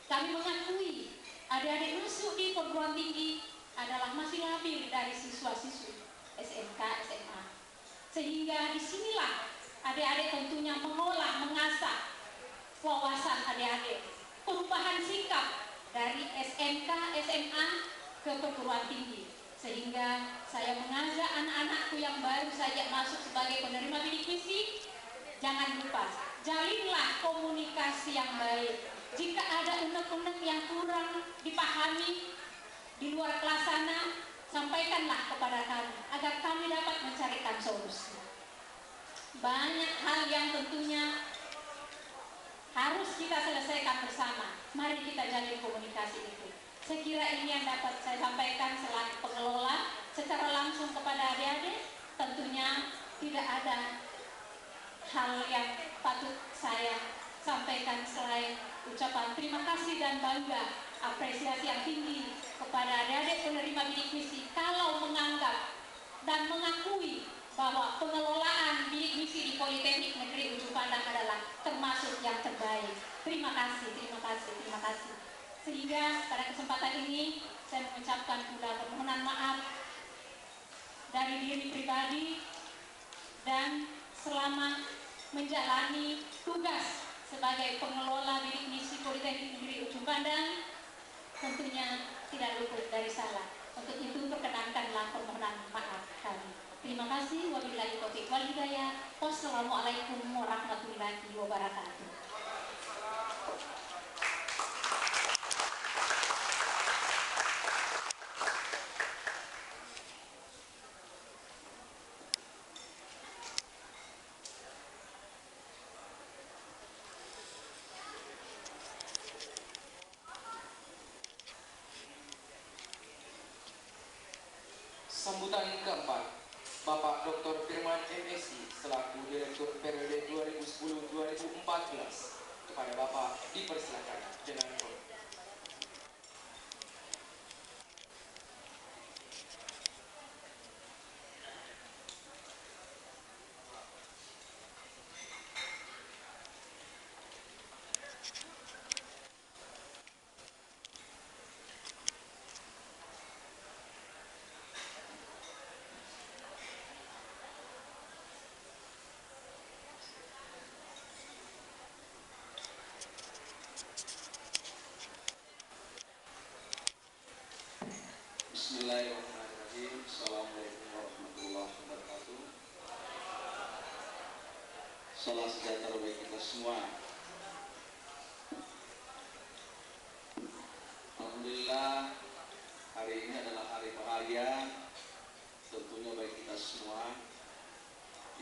kami mengakui adik-adik masuk di perguruan tinggi adalah masih labil dari siswa-siswi SMK, SMA. Sehingga disinilah adik-adik tentunya mengolah, mengasah wawasan adik-adik, perubahan sikap dari SMK, SMA ke perguruan tinggi. Sehingga saya mengajak anak-anakku yang baru saja masuk sebagai penerima bidik misi, jangan lupa, jalinlah komunikasi yang baik. Jika ada unek-unek yang kurang dipahami di luar kelas sana, sampaikanlah kepada kami, agar kami dapat mencarikan solusi. Banyak hal yang tentunya harus kita selesaikan bersama. Mari kita jalin komunikasi itu. Saya kira ini yang dapat saya sampaikan selaku pengelola secara langsung kepada adik-adik. Tentunya tidak ada hal yang patut saya sampaikan selain ucapan terima kasih dan bangga, apresiasi yang tinggi kepada adik-adik penerima bidik misi kalau menganggap dan mengakui bahwa pengelolaan bidik misi di Politeknik Negeri Ujung Pandang adalah termasuk yang terbaik. Terima kasih, terima kasih, terima kasih. Sehingga pada kesempatan ini saya mengucapkan pula permohonan maaf dari diri pribadi, dan selama menjalani tugas sebagai pengelola bidik misi Politeknik Negeri Ujung Pandang tentunya tidak luput dari salah. Untuk itu perkenankanlah permohonan maaf kami. Terima kasih. Wabillahi taufiq wal hidayah. Wassalamualaikum warahmatullahi wabarakatuh. Sambutan keempat, Bapak Dr. Firman MSI selaku Direktur periode 2010-2014. Kepada Bapak dipersilakan dengan hormat. Bismillahirrahmanirrahim. Assalamualaikum warahmatullahi wabarakatuh. Salam sejahtera bagi kita semua. Alhamdulillah, hari ini adalah hari bahagia tentunya bagi kita semua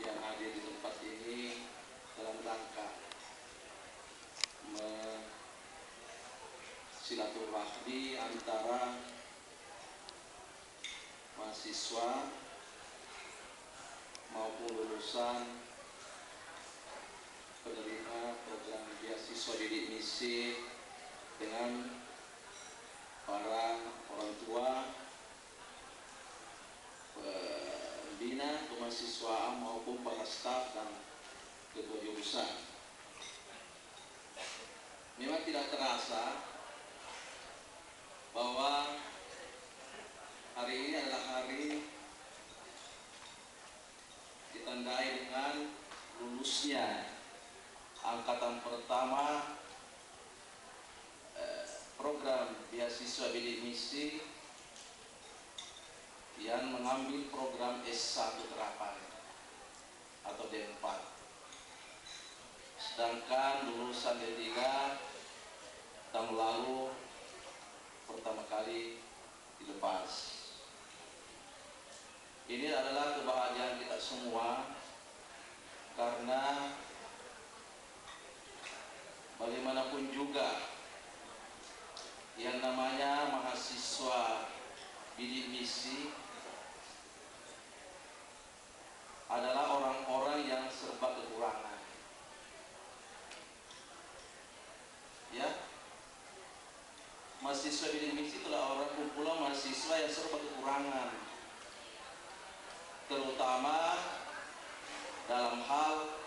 yang hadir di tempat ini dalam rangka silaturahmi antara mahasiswa maupun lulusan penerima program beasiswa bidik misi dengan para orang tua, pembina kemahasiswaan maupun para staf dan ketua jurusan. Memang tidak terasa bahwa hari ini adalah hari ditandai dengan lulusnya angkatan pertama program beasiswa bidik misi yang mengambil program S1 terapan atau D4. Sedangkan lulusan D3 tahun lalu pertama kali dilepas. Ini adalah kebahagiaan kita semua karena bagaimanapun juga yang namanya mahasiswa bidik misi adalah orang-orang yang serba kekurangan. Ya, mahasiswa bidik misi itulah orang kumpulan mahasiswa yang serba kekurangan, terutama dalam hal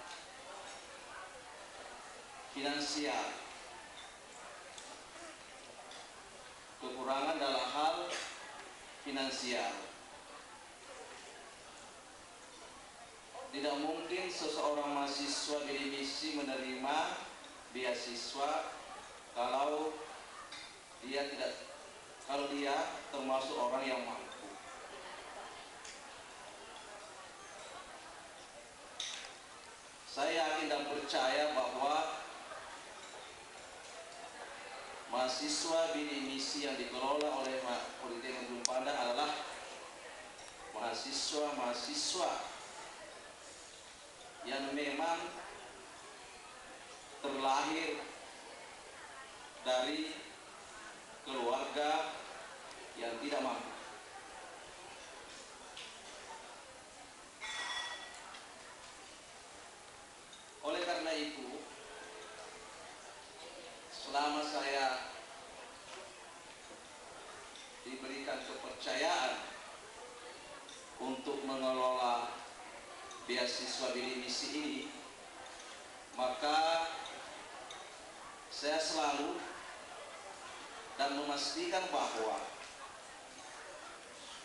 finansial. Kekurangan dalam hal finansial. Tidak mungkin seseorang mahasiswa bidik misi menerima beasiswa kalau dia termasuk orang yang mampu. Saya yakin dan percaya bahwa mahasiswa bidik misi yang dikelola oleh Politeknik Ujung Pandang adalah mahasiswa yang memang terlahir dari keluarga yang tidak mampu. Oleh karena itu, selama saya diberikan kepercayaan untuk mengelola beasiswa bidik misi ini, maka saya selalu dan memastikan bahwa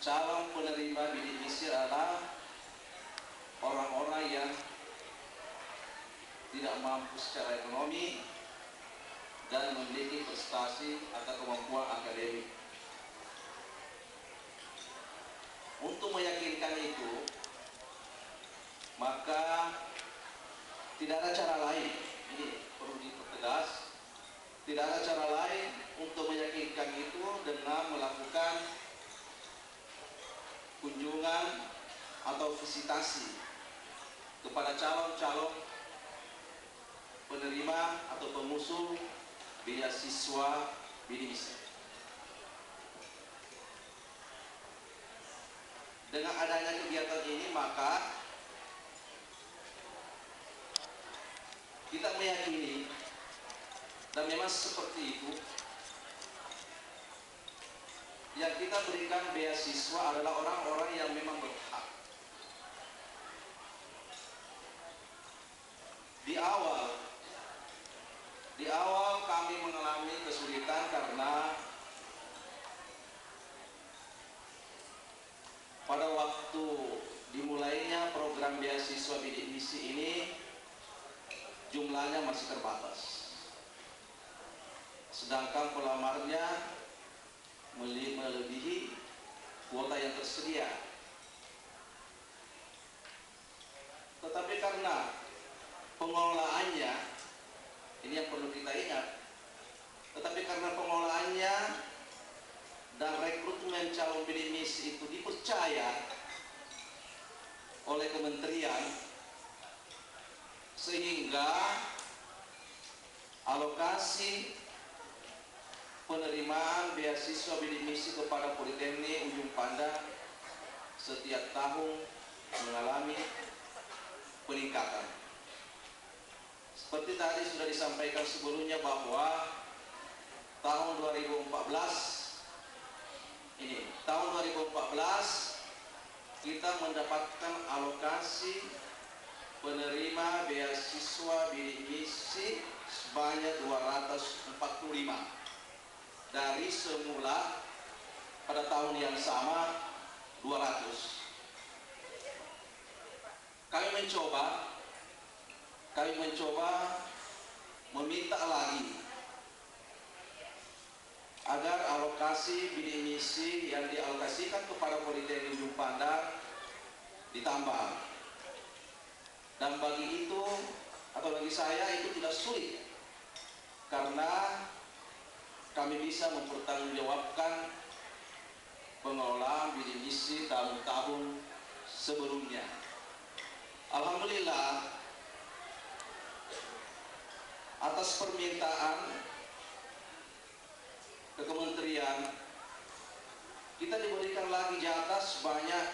calon penerima bidik misi adalah orang-orang yang tidak mampu secara ekonomi dan memiliki prestasi atau kemampuan akademik. Untuk meyakinkan itu, maka tidak ada cara lain, ini perlu dipertegas, tidak ada cara lain untuk meyakinkan itu dengan melakukan kunjungan atau visitasi kepada calon-calon penerima atau pengusul beasiswa bidik misi. Dengan adanya kegiatan ini, maka kita meyakini, dan memang seperti itu, yang kita berikan beasiswa adalah orang-orang yang memang berhak. Di awal kami mengalami kesulitan karena pada waktu dimulainya program beasiswa bidik misi ini, jumlahnya masih terbatas. Sedangkan pelamarnya melebihi kuota yang tersedia. Tetapi karena pengelolaannya, ini yang perlu kita ingat, tetapi karena pengelolaannya dan rekrutmen calon bidik misi itu dipercaya oleh kementerian, sehingga alokasi penerimaan beasiswa bidik misi kepada Politeknik Ujung Pandang setiap tahun mengalami peningkatan. Seperti tadi sudah disampaikan sebelumnya bahwa tahun 2014 kita mendapatkan alokasi penerima beasiswa bidik misi sebanyak 245 dari semula pada tahun yang sama 200. Kami mencoba meminta lagi agar alokasi bidik misi yang dialokasikan kepada Politeknik Ujung Pandang ditambah. Dan bagi saya itu tidak sulit, karena kami bisa mempertanggungjawabkan pengelolaan bidik misi tahun-tahun sebelumnya. Alhamdulillah, atas permintaan ke kita diberikan lagi jatah sebanyak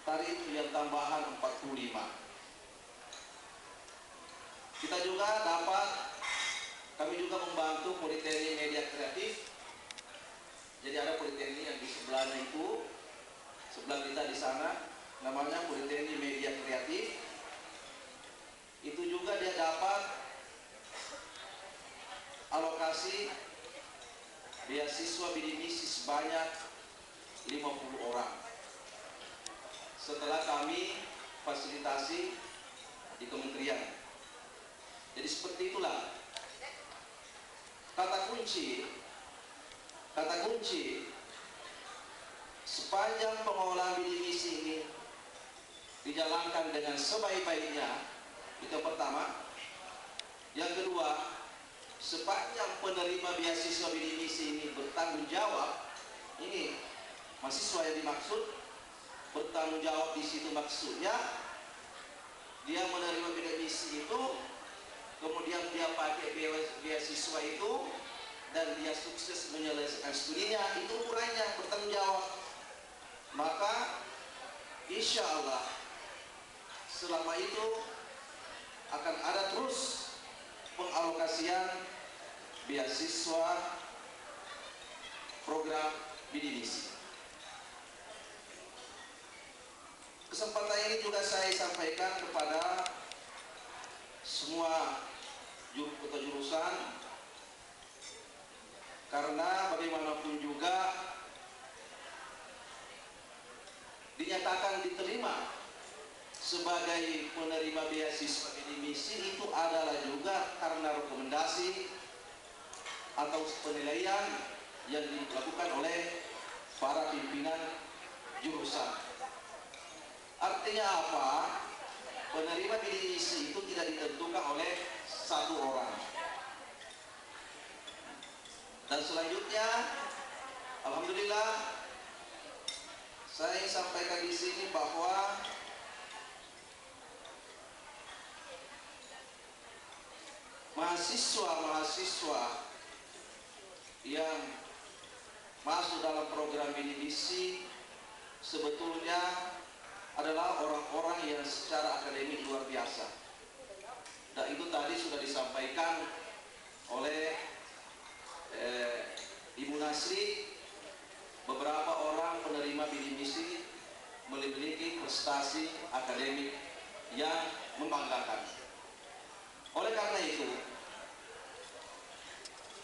tarif yang tambahan 45. Kita juga kami juga membantu Politeknik Media Kreatif. Jadi ada Politeknik yang di sebelahnya itu, sebelah kita di sana, namanya Politeknik Media Kreatif. Itu juga dia dapat alokasi beasiswa bidik misi sebanyak 50 orang. Setelah kami fasilitasi di kementerian. Jadi seperti itulah. Kata kunci sepanjang pengolahan bidik misi ini dijalankan dengan sebaik-baiknya, itu yang pertama. Yang kedua, sepanjang penerima beasiswa bidik misi ini bertanggung jawab, ini mahasiswa yang dimaksud bertanggung jawab di situ maksudnya dia menerima bidik misi itu, kemudian dia pakai beasiswa itu dan dia sukses menyelesaikan studinya, itu ukurannya bertanggung jawab. Maka insya Allah selama itu akan ada terus pengalokasian beasiswa program bidik misi. Kesempatan ini juga saya sampaikan kepada semua jurusan, karena bagaimanapun juga dinyatakan diterima sebagai penerima beasiswa bidik misi itu adalah juga karena rekomendasi atau penilaian yang dilakukan oleh para pimpinan jurusan. Artinya apa? Penerima bidik misi itu tidak ditentukan oleh satu orang. Dan selanjutnya, alhamdulillah, saya ingin sampaikan di sini bahwa mahasiswa yang masuk dalam program bidik misi sebetulnya adalah orang-orang yang secara akademik luar biasa. Dan itu tadi sudah disampaikan oleh Ibu Nasri, beberapa orang penerima bidik misi memiliki prestasi akademik yang membanggakan. Oleh karena itu,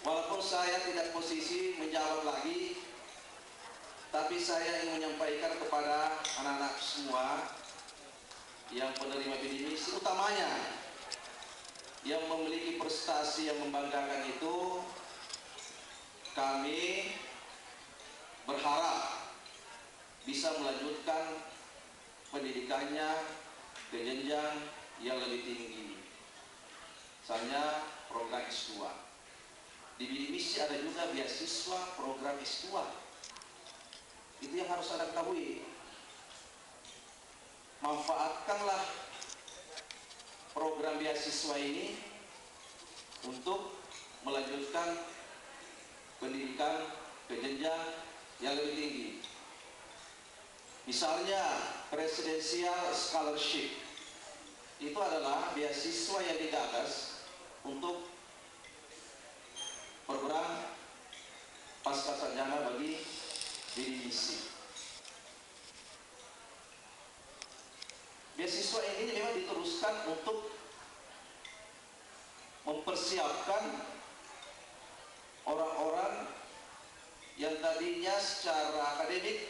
walaupun saya tidak posisi menjawab lagi, tapi saya ingin menyampaikan kepada anak-anak semua yang penerima bidik misi, utamanya yang memiliki prestasi yang membanggakan itu, kami berharap bisa melanjutkan pendidikannya ke jenjang yang lebih tinggi. Misalnya program S2. Di bidik misi ada juga beasiswa program S2. Itu yang harus Anda ketahui. Manfaatkanlah program beasiswa ini untuk melanjutkan pendidikan ke jenjang yang lebih tinggi. Misalnya Presidential Scholarship itu adalah beasiswa yang digagas untuk program pasca sarjana bagi bidik misi. Beasiswa ini memang diteruskan untuk mempersiapkan orang-orang yang tadinya secara akademik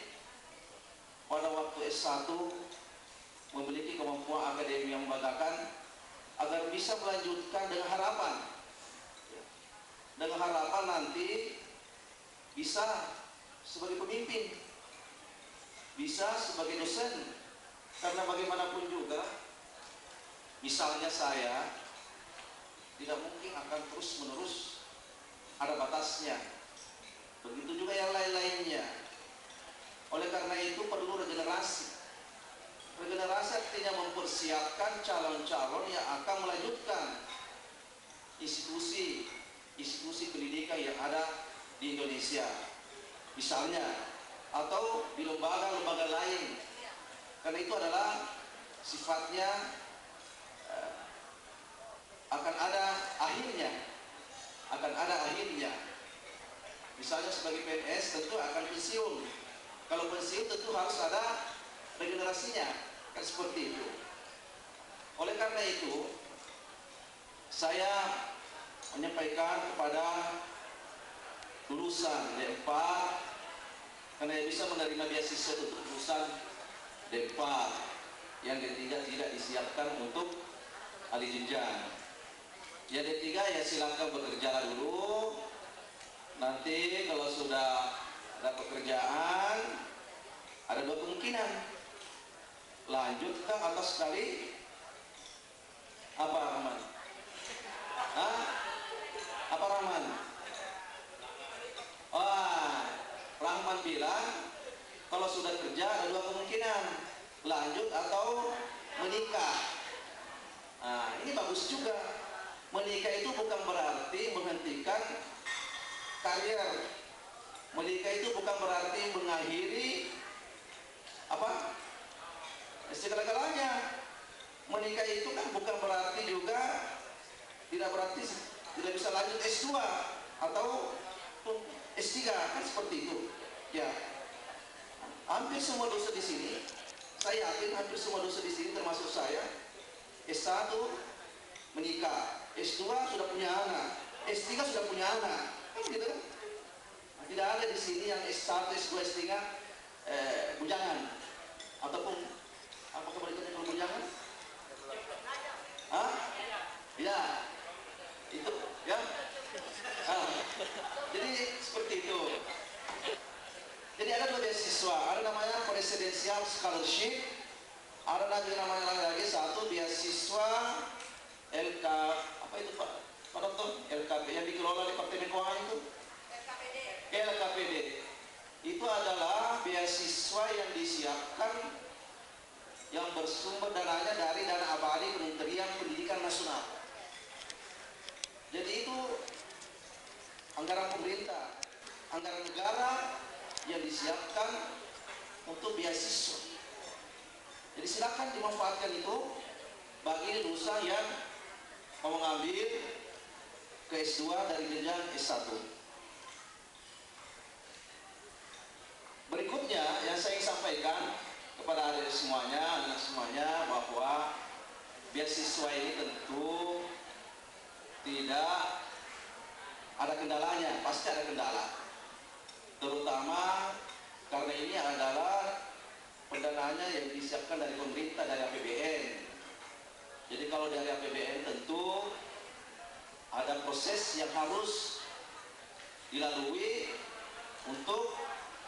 pada waktu S1 memiliki kemampuan akademik yang membanggakan, agar bisa melanjutkan dengan harapan nanti bisa sebagai pemimpin, bisa sebagai dosen. Karena bagaimanapun juga, misalnya saya tidak mungkin akan terus-menerus, ada batasnya. Begitu juga yang lain-lainnya. Oleh karena itu perlu regenerasi. Regenerasi artinya mempersiapkan calon-calon yang akan melanjutkan institusi pendidikan yang ada di Indonesia. Misalnya atau di lembaga-lembaga lain, karena itu adalah sifatnya akan ada akhirnya. Misalnya sebagai PNS tentu akan pensiun. Kalau pensiun tentu harus ada regenerasinya, kan seperti itu. Oleh karena itu, saya menyampaikan kepada lulusan D4, karena yang bisa menerima beasiswa untuk lulusan D4, yang D3 tidak disiapkan untuk ahli jenjang. Ya D3 ya silakan bekerja dulu. Nanti kalau sudah ada pekerjaan, ada dua kemungkinan: lanjut ke atas sekali. Apa Rahman? Hah? Apa Rahman? Wah, Rahman bilang kalau sudah kerja ada dua kemungkinan: lanjut atau menikah. Nah, ini bagus juga. Menikah itu bukan berarti menghentikan karier. Menikah itu bukan berarti mengakhiri apa? Segala-galanya. Menikah itu kan bukan berarti juga tidak bisa lanjut S2 atau S3, kan seperti itu. Ya. Hampir semua dosen di sini, saya yakin hampir semua dosen di sini termasuk saya, S1 menikah, S2 sudah punya anak, S3 sudah punya anak, kan gitu kan? Tidak ada di sini yang S1, S2, S3 bujangan, ataupun apa kebalikannya kalau bujangan? Hah? Ya, itu ya. Jadi seperti itu. Jadi ada dua beasiswa, ada namanya presidential scholarship, ada lagi namanya lagi satu beasiswa LK, apa itu Pak Dokter? LKP yang dikelola Departemen Keuangan itu? LKPD. Itu adalah beasiswa yang disiapkan, yang bersumber dananya dari dana abadi Kementerian Pendidikan Nasional. Jadi itu anggaran pemerintah, anggaran negara yang disiapkan untuk beasiswa. Jadi silakan dimanfaatkan itu bagi lulusan yang mau mengambil ke S2 dari jenjang S1. Berikutnya yang saya ingin sampaikan kepada adik semuanya, anak semuanya, bahwa beasiswa ini tentu tidak ada kendalanya, pasti ada kendala. Terutama karena ini adalah pendanaannya yang disiapkan dari pemerintah, dari APBN. Jadi kalau dari APBN tentu ada proses yang harus dilalui untuk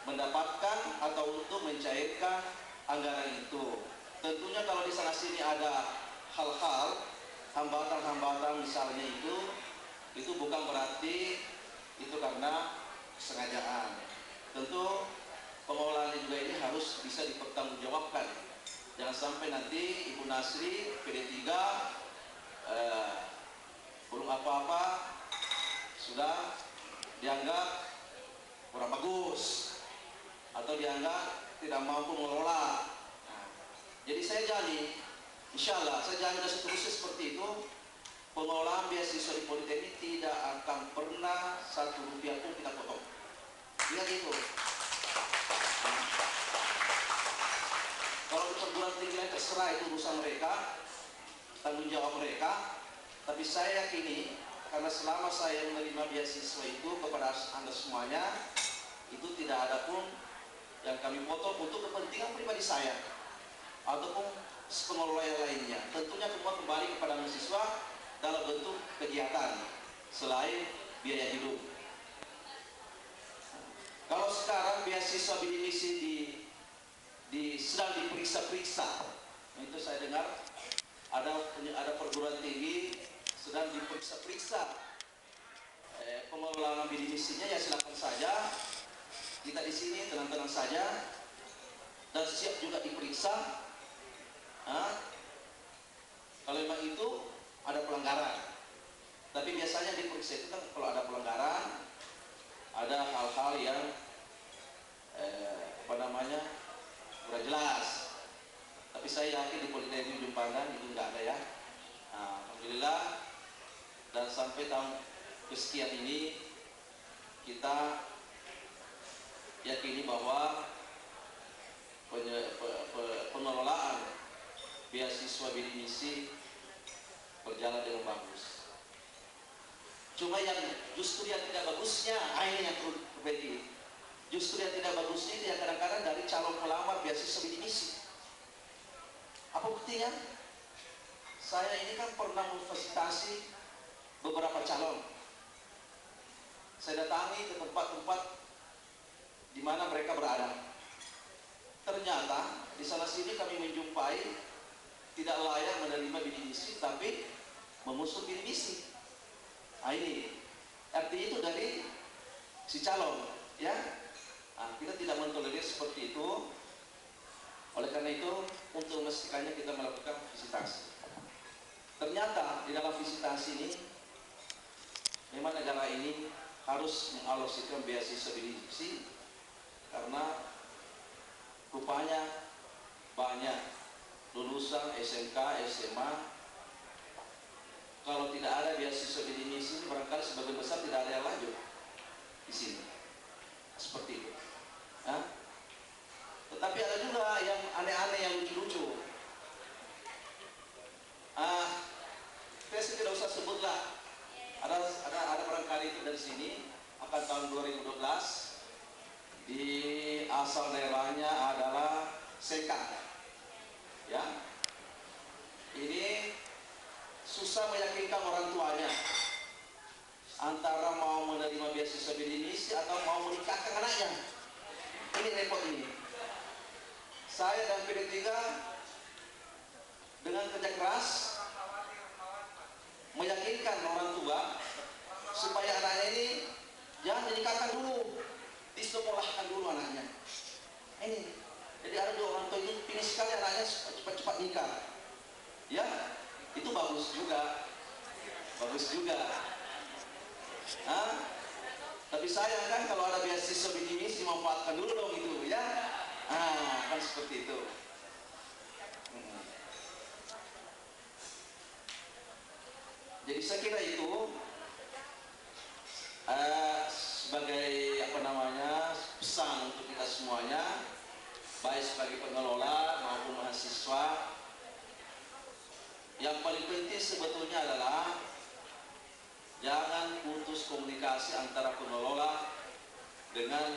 mendapatkan atau untuk mencairkan anggaran itu. Tentunya kalau di sana sini ada hal-hal hambatan-hambatan misalnya itu bukan berarti itu karena kesengajaan. Tentu pengelolaan juga ini harus bisa dipertanggungjawabkan. Jangan sampai nanti Ibu Nasri PD3 belum apa-apa sudah dianggap kurang bagus atau dianggap tidak mampu mengelola. Nah, jadi saya janji, insya Allah saya janji dan seterusnya seperti itu, pengelolaan beasiswa di Politeknik tidak akan pernah Rp1 pun kita potong. Ingat itu. Kalau di perguruan tinggi lain terserah, itu urusan mereka, tanggung jawab mereka. Tapi saya yakini, karena selama saya menerima beasiswa itu kepada Anda semuanya, itu tidak ada pun yang kami potong untuk kepentingan pribadi saya ataupun pengelola yang lainnya. Tentunya semua kembali kepada mahasiswa dalam bentuk kegiatan selain biaya hidup. Kalau sekarang beasiswa bidik misi sedang diperiksa-periksa, itu saya dengar ada perguruan tinggi sedang diperiksa-periksa pengelolaan bidik misinya. Ya silakan saja, kita di sini tenang-tenang saja dan siap juga diperiksa. Kalau memang itu ada pelanggaran, tapi biasanya diperiksa itu kan kalau ada pelanggaran, ada hal-hal yang Tapi saya yakin di Politeknik Ujung Pandang itu nggak ada ya. Nah, alhamdulillah, dan sampai tahun kesekian ini kita yakini bahwa pengelolaan beasiswa bidik misi berjalan dengan bagus. Cuma yang justru yang tidak bagusnya, ini yang perlu diperbaiki. Justru yang tidak bagusnya itu yang kadang-kadang dari calon pelamar beasiswa bidik misi. Apa buktinya? Saya ini kan pernah memfasilitasi beberapa calon. Saya datangi ke tempat-tempat di mana mereka berada. Ternyata di sana sini kami menjumpai tidak layak menerima bidik misi, tapi mengusung bidik misi. Nah, ini artinya itu dari si calon, ya. Nah, kita tidak mentolerir seperti itu. Oleh karena itu, untuk memastikannya kita melakukan visitasi. Ternyata di dalam visitasi ini, memang negara ini harus mengalokasikan beasiswa bidik misi karena rupanya banyak lulusan SMK, SMA. Kalau tidak ada beasiswa bidik misi, barangkali sebagian besar tidak ada yang lanjut di sini. Seperti itu. Nah, tetapi ada juga yang aneh-aneh, yang lucu-lucu. Saya tidak usah sebutlah. Ada barangkali itu dari sini akan tahun 2012. Di asal daerahnya adalah Seka, ya. Ini susah meyakinkan orang tuanya antara mau menerima beasiswa bidik misi atau mau menikahkan anaknya. Ini repot ini. Saya dan PD3 dengan kerja keras meyakinkan orang tua supaya anaknya ini jangan dinikahkan dulu, disekolahkan dulu anaknya. Ini, jadi ada dua orang tua itu ingin sekali anaknya cepat-cepat nikah. Ya, itu bagus juga, tapi sayang kan kalau ada beasiswa bidik misi dimanfaatkan dulu dong itu, ya. Kan seperti itu. Jadi saya kira itu sebagai pesan untuk kita semuanya, baik sebagai pengelola maupun mahasiswa. Yang paling penting sebetulnya adalah jangan putus komunikasi antara pengelola dengan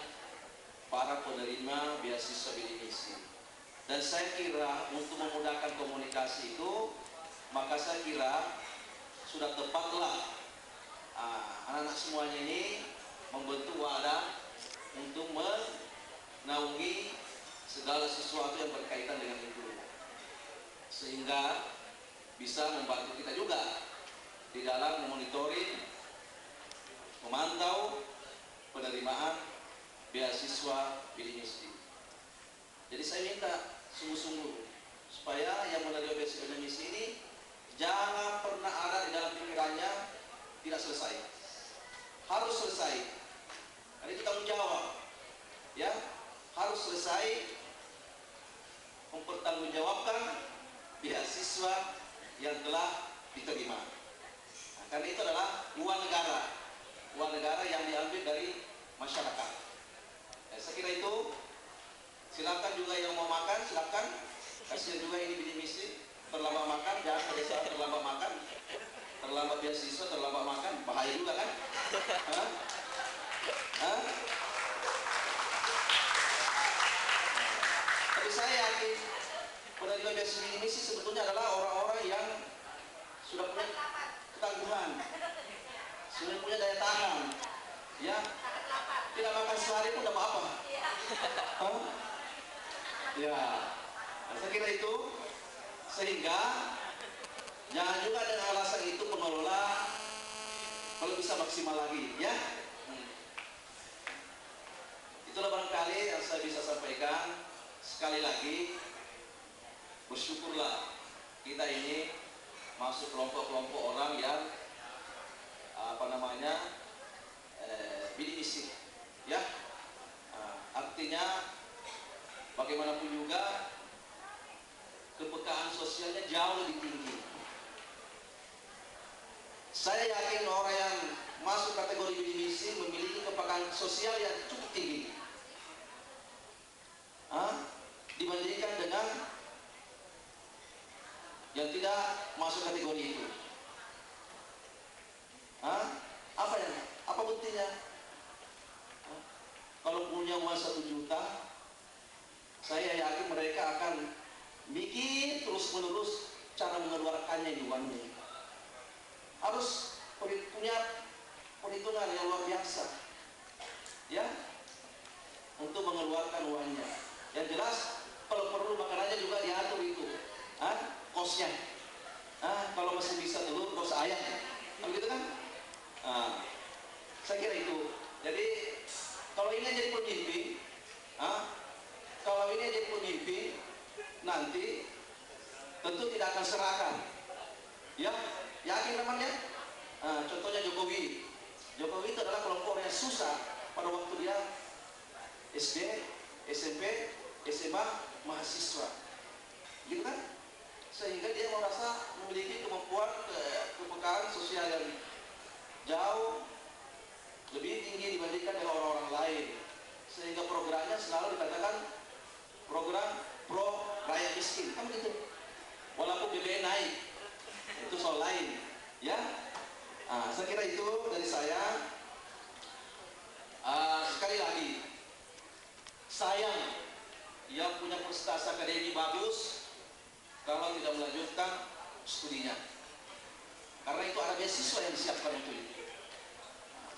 para penerima beasiswa bidik misi. Dan saya kira untuk memudahkan komunikasi itu, maka saya kira sudah tepatlah anak-anak semuanya ini membentuk wadah untuk menaungi segala sesuatu yang berkaitan dengan itu, sehingga bisa membantu kita juga di dalam memonitoring, memantau penerimaan beasiswa bidik misi. Jadi saya minta sungguh-sungguh supaya yang menerima beasiswa bidik misi ini jangan pernah ada di dalam pikirannya tidak selesai. Harus selesai. Karena itu tanggung jawab. Ya, harus selesai mempertanggungjawabkan beasiswa yang telah diterima. Nah, karena itu adalah uang negara yang diambil dari masyarakat. Saya kira itu. Silakan juga yang mau makan, silakan. Kasihan juga ini bidik misi terlambat makan, jangan pada saat terlambat makan, terlambat beasiswa, terlambat makan, bahaya juga kan? Tapi saya yakin penerima beasiswa bidik misi sebetulnya adalah orang-orang yang sudah punya ketangguhan, sudah punya daya tahan, ya. Tidak makan sehari pun tidak apa-apa. Ya, saya kira itu. Sehingga jangan juga dengan alasan itu pengelola kalau bisa maksimal lagi, ya. Itulah barangkali yang saya bisa sampaikan. Sekali lagi, bersyukurlah kita ini masuk kelompok-kelompok orang yang bidik misi, ya. Artinya bagaimanapun juga kepekaan sosialnya jauh lebih tinggi. Saya yakin orang yang masuk kategori bidik misi memiliki kepekaan sosial yang cukup tinggi dibandingkan dengan yang tidak masuk kategori itu. Apa buktinya? Kalau punya uang 1 juta, saya yakin mereka akan mikir terus menerus cara mengeluarkannya di uangnya. Harus punya perhitungan yang luar biasa, ya, untuk mengeluarkan uangnya. Yang jelas kalau perlu makanannya juga diatur itu, kosnya. Kalau masih bisa telur, kos ayam, begitu kan? Saya kira itu. Jadi kalau ini jadi pemimpi, nanti tentu tidak akan seragam. Ya, yakin namanya? Contohnya Jokowi. Jokowi itu adalah kelompok yang susah pada waktu dia SD, SMP, SMA, mahasiswa, gitu kan? Sehingga dia merasa memiliki kemampuan kepekaan sosial yang jauh lebih tinggi dibandingkan dengan orang-orang lain, sehingga programnya selalu dikatakan program pro rakyat miskin, kan begitu. Walaupun BBM naik, itu soal lain, ya. Saya kira itu dari saya. Sekali lagi, sayang yang punya prestasi akademik bagus kalau tidak melanjutkan studinya, karena itu ada beasiswa yang disiapkan untuk itu.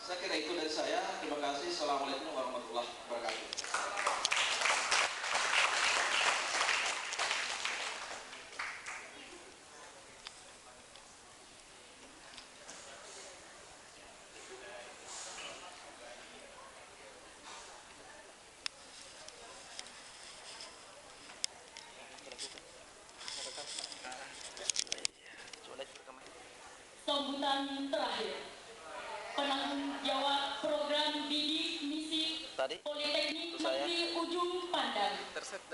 Saya kira itu dari saya. Terima kasih. Assalamualaikum warahmatullahi wabarakatuh. Sambutan terakhir, penanggung jawab program bidik misi Politeknik Negeri Ujung Pandang,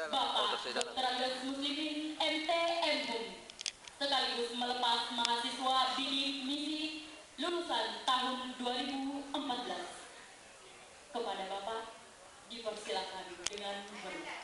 Bapak Dr. Andes Muslimin MT Embung, sekaligus melepas mahasiswa bidik misi lulusan tahun 2014. Kepada Bapak dipersilakan dengan hormat.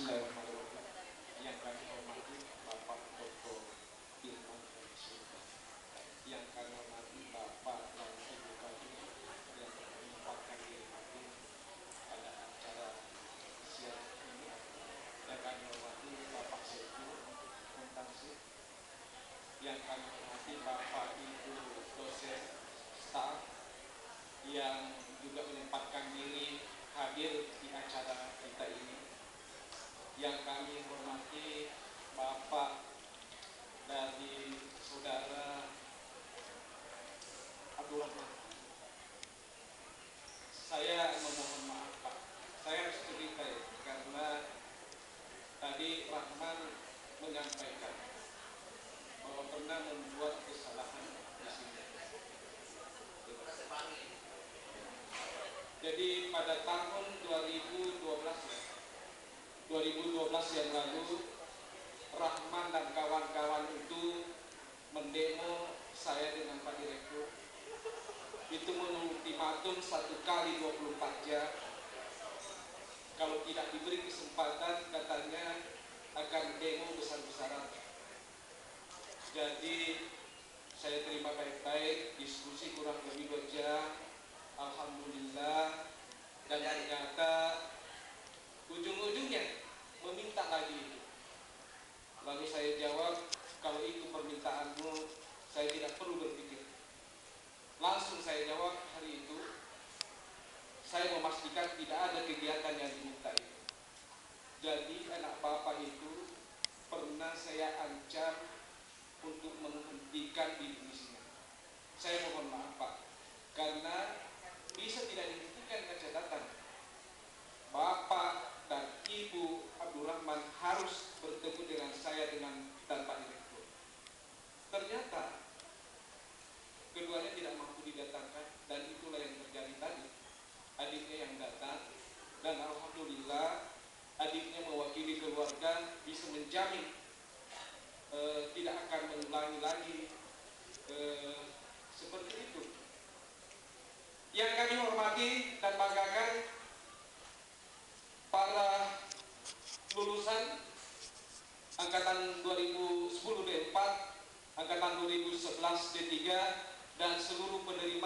Bismillahirrahmanirrahim. Yang kami hormati Bapak Dr. Irman Haji, yang kami hormati Bapak dan Ibu kami yang menyempatkan diri kami pada acara siang ini, yang kami hormati Bapak Setu Muntansir, yang kami hormati Bapak Ibu dosen staf yang juga menyempatkan diri hadir di acara kita ini, yang kami hormati Bapak dari Saudara Abdul Rahman. Saya memohon maaf Pak, saya harus cerita ya, karena tadi Rahman menyampaikan bahwa pernah membuat kesalahan di sini. Jadi pada tahun 2012 yang lalu, Rahman dan kawan-kawan itu mendemo saya dengan Pak Direktur. Itu mengultimatum 1 kali 24 jam. Kalau tidak diberi kesempatan, katanya akan demo besar-besaran. Jadi saya terima baik-baik, diskusi kurang lebih 2 jam. Alhamdulillah. Dan ternyata ujung-ujungnya meminta lagi itu. Lalu saya jawab, kalau itu permintaanmu, saya tidak perlu berpikir. Langsung saya jawab hari itu, saya memastikan tidak ada kegiatan yang diminta itu. Jadi anak bapak itu pernah saya ancam untuk menghentikan bisnisnya. Saya mohon maaf Pak, karena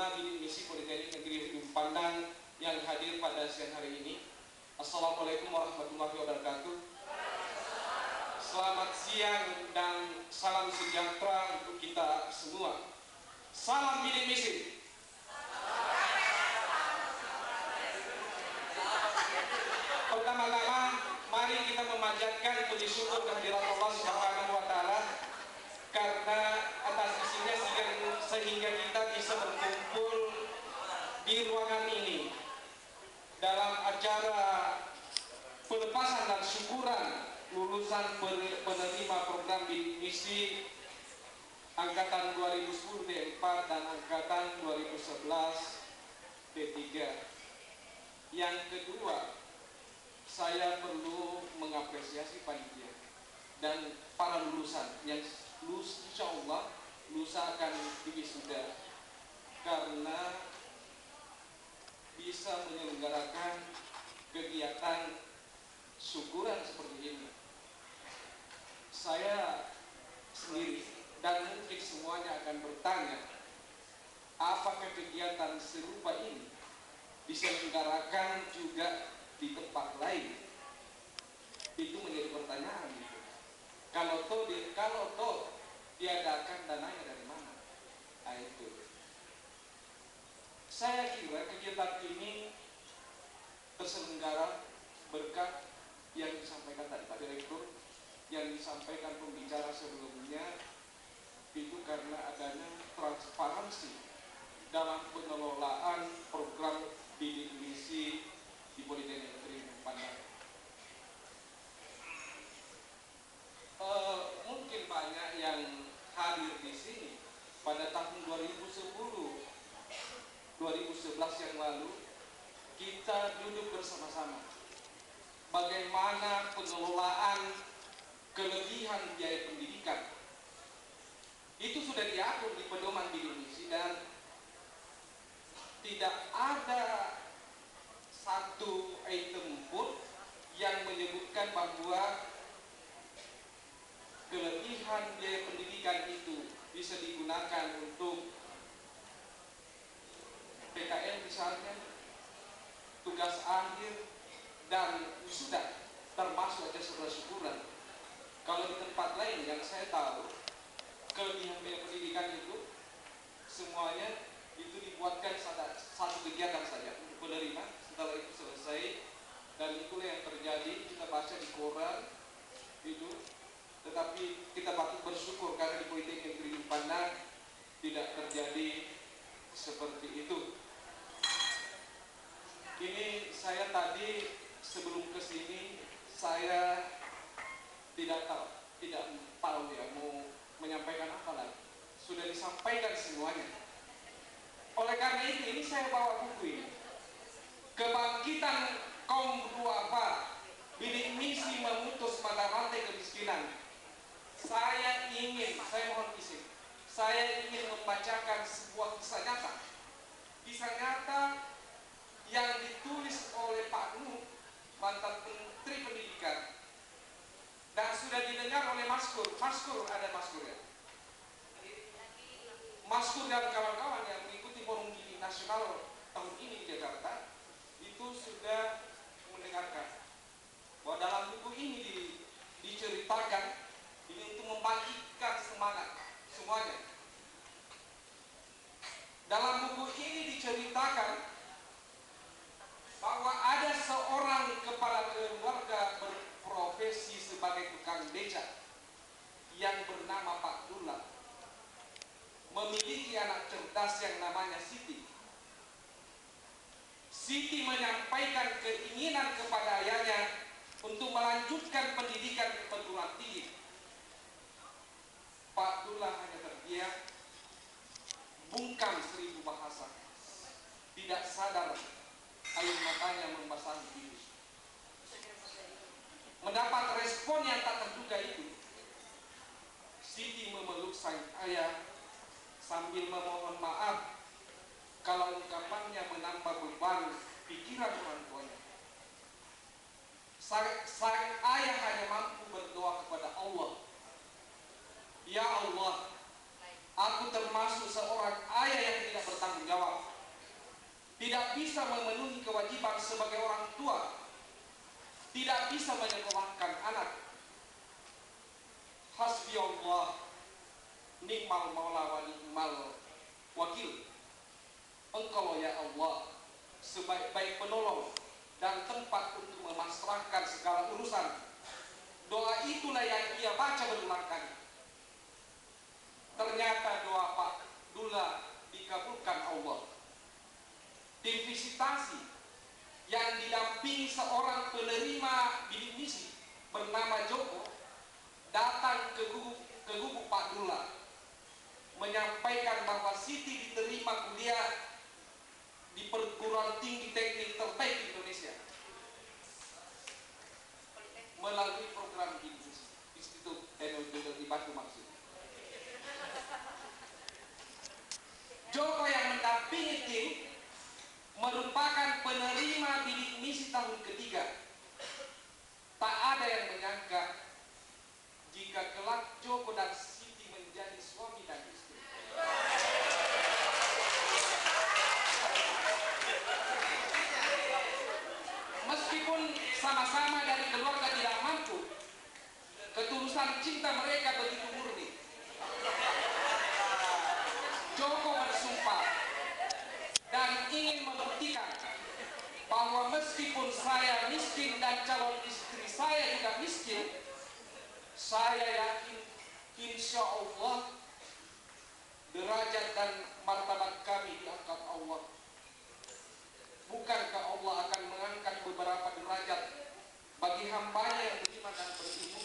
Ketua Bidik Misi Politeknik Negeri Ujung Pandang yang hadir pada siang hari ini. Assalamualaikum warahmatullahi wabarakatuh. Selamat siang dan salam sejahtera untuk kita semua. Salam Bidik Misi. Pertama-tama, mari kita memanjatkan puji syukur kehadirat Allah Subhanahu wa Ta'ala karena atas izinnya sehingga kita bisa berkumpul di ruangan ini dalam acara pelepasan dan syukuran lulusan penerima program Bidik Misi angkatan 2010 D4 dan angkatan 2011 D3. Yang kedua, saya perlu mengapresiasi panitia dan para lulusan yang insya Allah lusa akan diwisuda karena bisa menyelenggarakan kegiatan syukuran seperti ini. Saya sendiri dan mungkin semuanya akan bertanya, apakah kegiatan serupa ini diselenggarakan juga di tempat lain? Itu menjadi pertanyaan gitu. Kalau diadakan dananya dari mana? Nah, itu. Saya kira kegiatan ini terselenggara berkat yang disampaikan tadi Pak Direktur, yang disampaikan pembicara sebelumnya, itu karena adanya transparansi dalam pengelolaan program bidik misi di Politeknik Negeri Ujung Pandang. Mungkin banyak yang hadir di sini pada tahun 2011 yang lalu. Kita duduk bersama-sama bagaimana pengelolaan kelebihan biaya pendidikan. Itu sudah diatur di pedoman bidik misi dan tidak ada satu item pun yang menyebutkan bahwa kelebihan biaya pendidikan itu bisa digunakan untuk PKL misalnya, tugas akhir, dan wisuda, termasuk aja sebuah syukuran. Kalau di tempat lain yang saya tahu, kelebihan biaya pendidikan itu semuanya itu dibuatkan satu kegiatan saja untuk penerima. Setelah itu selesai, dan itulah yang terjadi. Kita baca di koran itu, tetapi kita patut bersyukur karena di Politeknik Negeri Ujung Pandang tidak terjadi seperti itu. Ini saya tadi sebelum kesini saya tidak tahu ya mau menyampaikan apa lagi. Sudah disampaikan semuanya. Oleh karena itu ini saya bawa buku ini. Kebangkitan kaum duafa, bidik misi memutus mata rantai kemiskinan. Saya mohon izin, saya ingin membacakan sebuah kisah nyata. Kisah nyata yang ditulis oleh Pak Nuh, mantan Menteri Pendidikan, dan sudah didengar oleh Maskur. Ada Maskur ya? Maskur dan kawan-kawan yang mengikuti forum bidik nasional tahun ini di Jakarta itu sudah mendengarkan bahwa dalam buku ini diceritakan ini untuk membangkitkan semangat semuanya. Dalam buku ini diceritakan bahwa ada seorang kepala keluarga berprofesi sebagai tukang beca yang bernama Pak Dullah, memiliki anak cerdas yang namanya Siti. Siti menyampaikan keinginan kepada ayahnya untuk melanjutkan pendidikan ke perguruan tinggi. Pak Dullah hanya terdiam, bungkam 1000 bahasa, tidak sadar air matanya membasahi pipi. Mendapat respon yang tak terduga itu, Siti memeluk sang ayah sambil memohon maaf kalau ungkapannya menambah beban pikiran orang tuanya. Sang ayah hanya mampu berdoa kepada Allah, "Ya Allah, aku termasuk seorang ayah yang tidak bertanggung jawab. tidak bisa memenuhi kewajiban sebagai orang tua, tidak bisa menyekolahkan anak. Hasbi Allah, ni'mal maula wa ni'mal wakil. Engkau ya Allah sebaik-baik penolong dan tempat untuk memasrahkan segala urusan. Doa itulah yang ia baca berulang kali. Ternyata doa Pak Dula dikabulkan Allah. Tim visitasi yang didampingi seorang penerima bidik misi bernama Joko datang ke gubuk Pak Dula, menyampaikan bahwa Siti diterima kuliah di perguruan tinggi teknik terbaik di Indonesia melalui program Institut Teknologi di Batu Maksud. Joko yang mendampingi tim merupakan penerima bidik misi tahun ketiga. Tak ada yang menyangka jika kelak Joko dan Siti menjadi suami dan istri. Meskipun sama-sama dari keluarga tidak mampu, ketulusan cinta mereka begitu murni. Joko bersumpah dan ingin membuktikan bahwa meskipun saya miskin dan calon istri saya juga miskin, saya yakin insya Allah derajat dan martabat kami diangkat Allah. Bukankah Allah akan mengangkat beberapa derajat bagi hambanya yang beriman dan berilmu?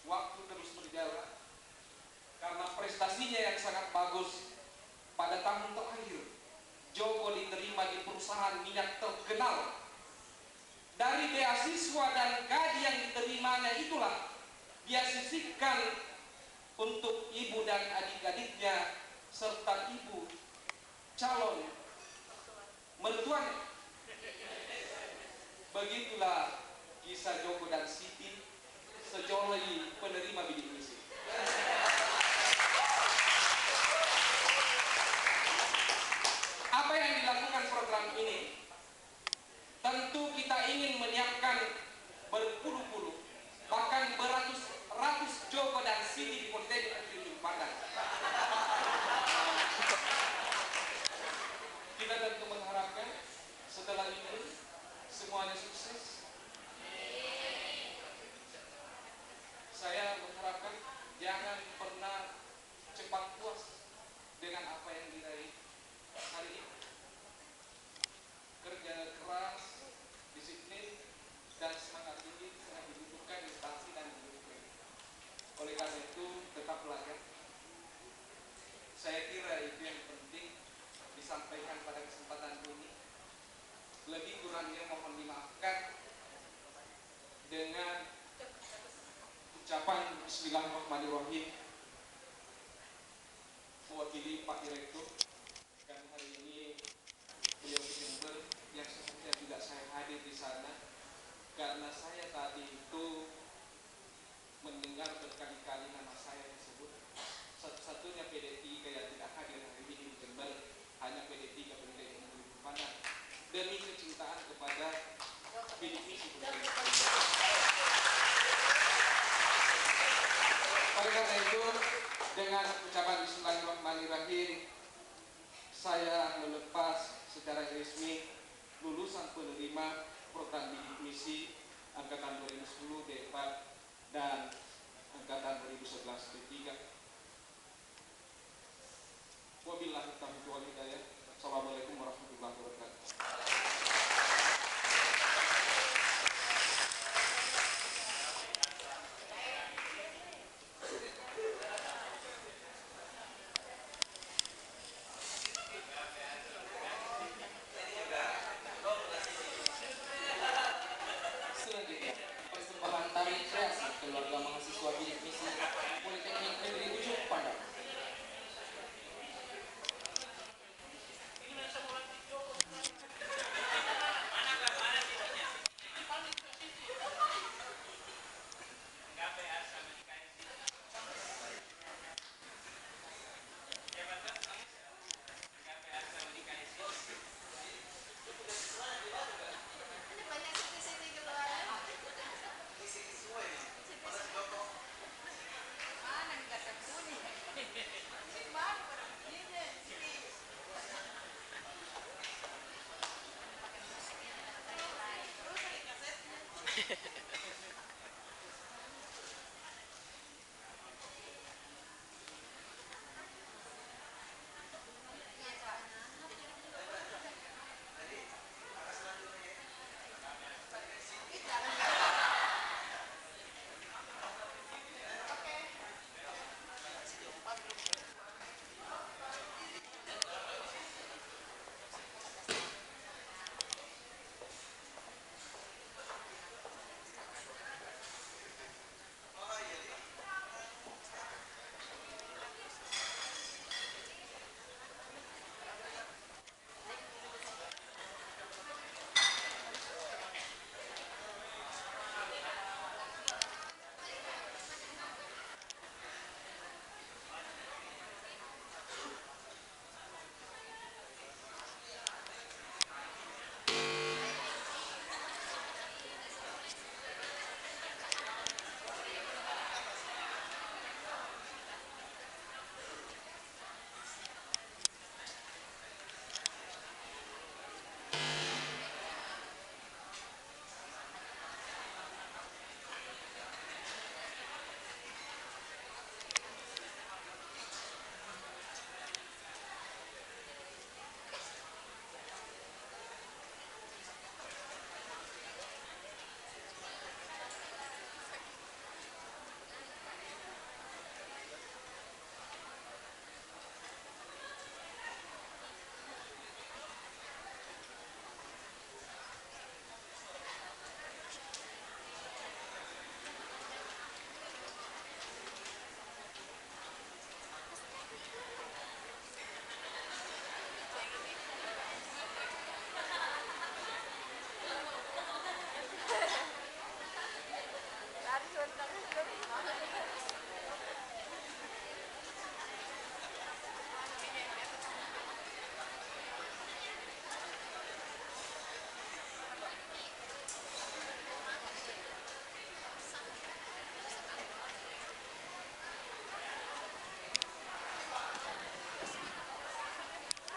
Waktu terus berjalan karena prestasinya yang sangat bagus. Pada tahun terakhir Joko diterima di perusahaan minyak terkenal. Dari beasiswa dan gaji yang diterimanya itulah dia sisihkan untuk ibu dan adik-adiknya serta ibu calon mertuanya. Begitulah kisah Joko dan Siti sejoli penerima bidik misi. Apa yang dilakukan program ini? Tentu kita ingin menyiapkan berpuluh-puluh bahkan beratus-ratus Joko dan Siti di Politeknik Negeri Ujung Pandang. Kita tentu mengharapkan setelah ini semuanya sukses. Saya mengharapkan jangan pernah cepat puas dengan apa yang diraih hari ini. Kerja keras, disiplin, dan semangat tinggi sangat dibutuhkan di instansi dan di negeri. Oleh karena itu, tetap belajar. Saya kira itu yang penting disampaikan pada kesempatan ini. Lebih kurangnya mohon dimaafkan dengan ucapan Bismillahirrahmanirrahim mewakili Pak Direktur. Dan hari ini beliau di Jember yang seharusnya juga saya hadir di sana, karena saya tadi itu mendengar berkali-kali nama saya disebut. Satu-satunya PD3 yang tidak hadir hari ini di Jember hanya PD3 Politeknik Negeri Ujung Pandang demi kecintaan kepada bidik misi. Oleh karena itu, dengan ucapan Bismillahirrahmanirrahim, saya melepas secara resmi lulusan penerima program bidik misi angkatan 2010 D4 dan angkatan 2011 D3. Wabillahi taufiq wal hidayah. Assalamualaikum warahmatullahi wabarakatuh. Selanjutnya, persembahan tari kreasi keluarga mahasiswa bidik misi Politeknik Negeri Ujung Pandang.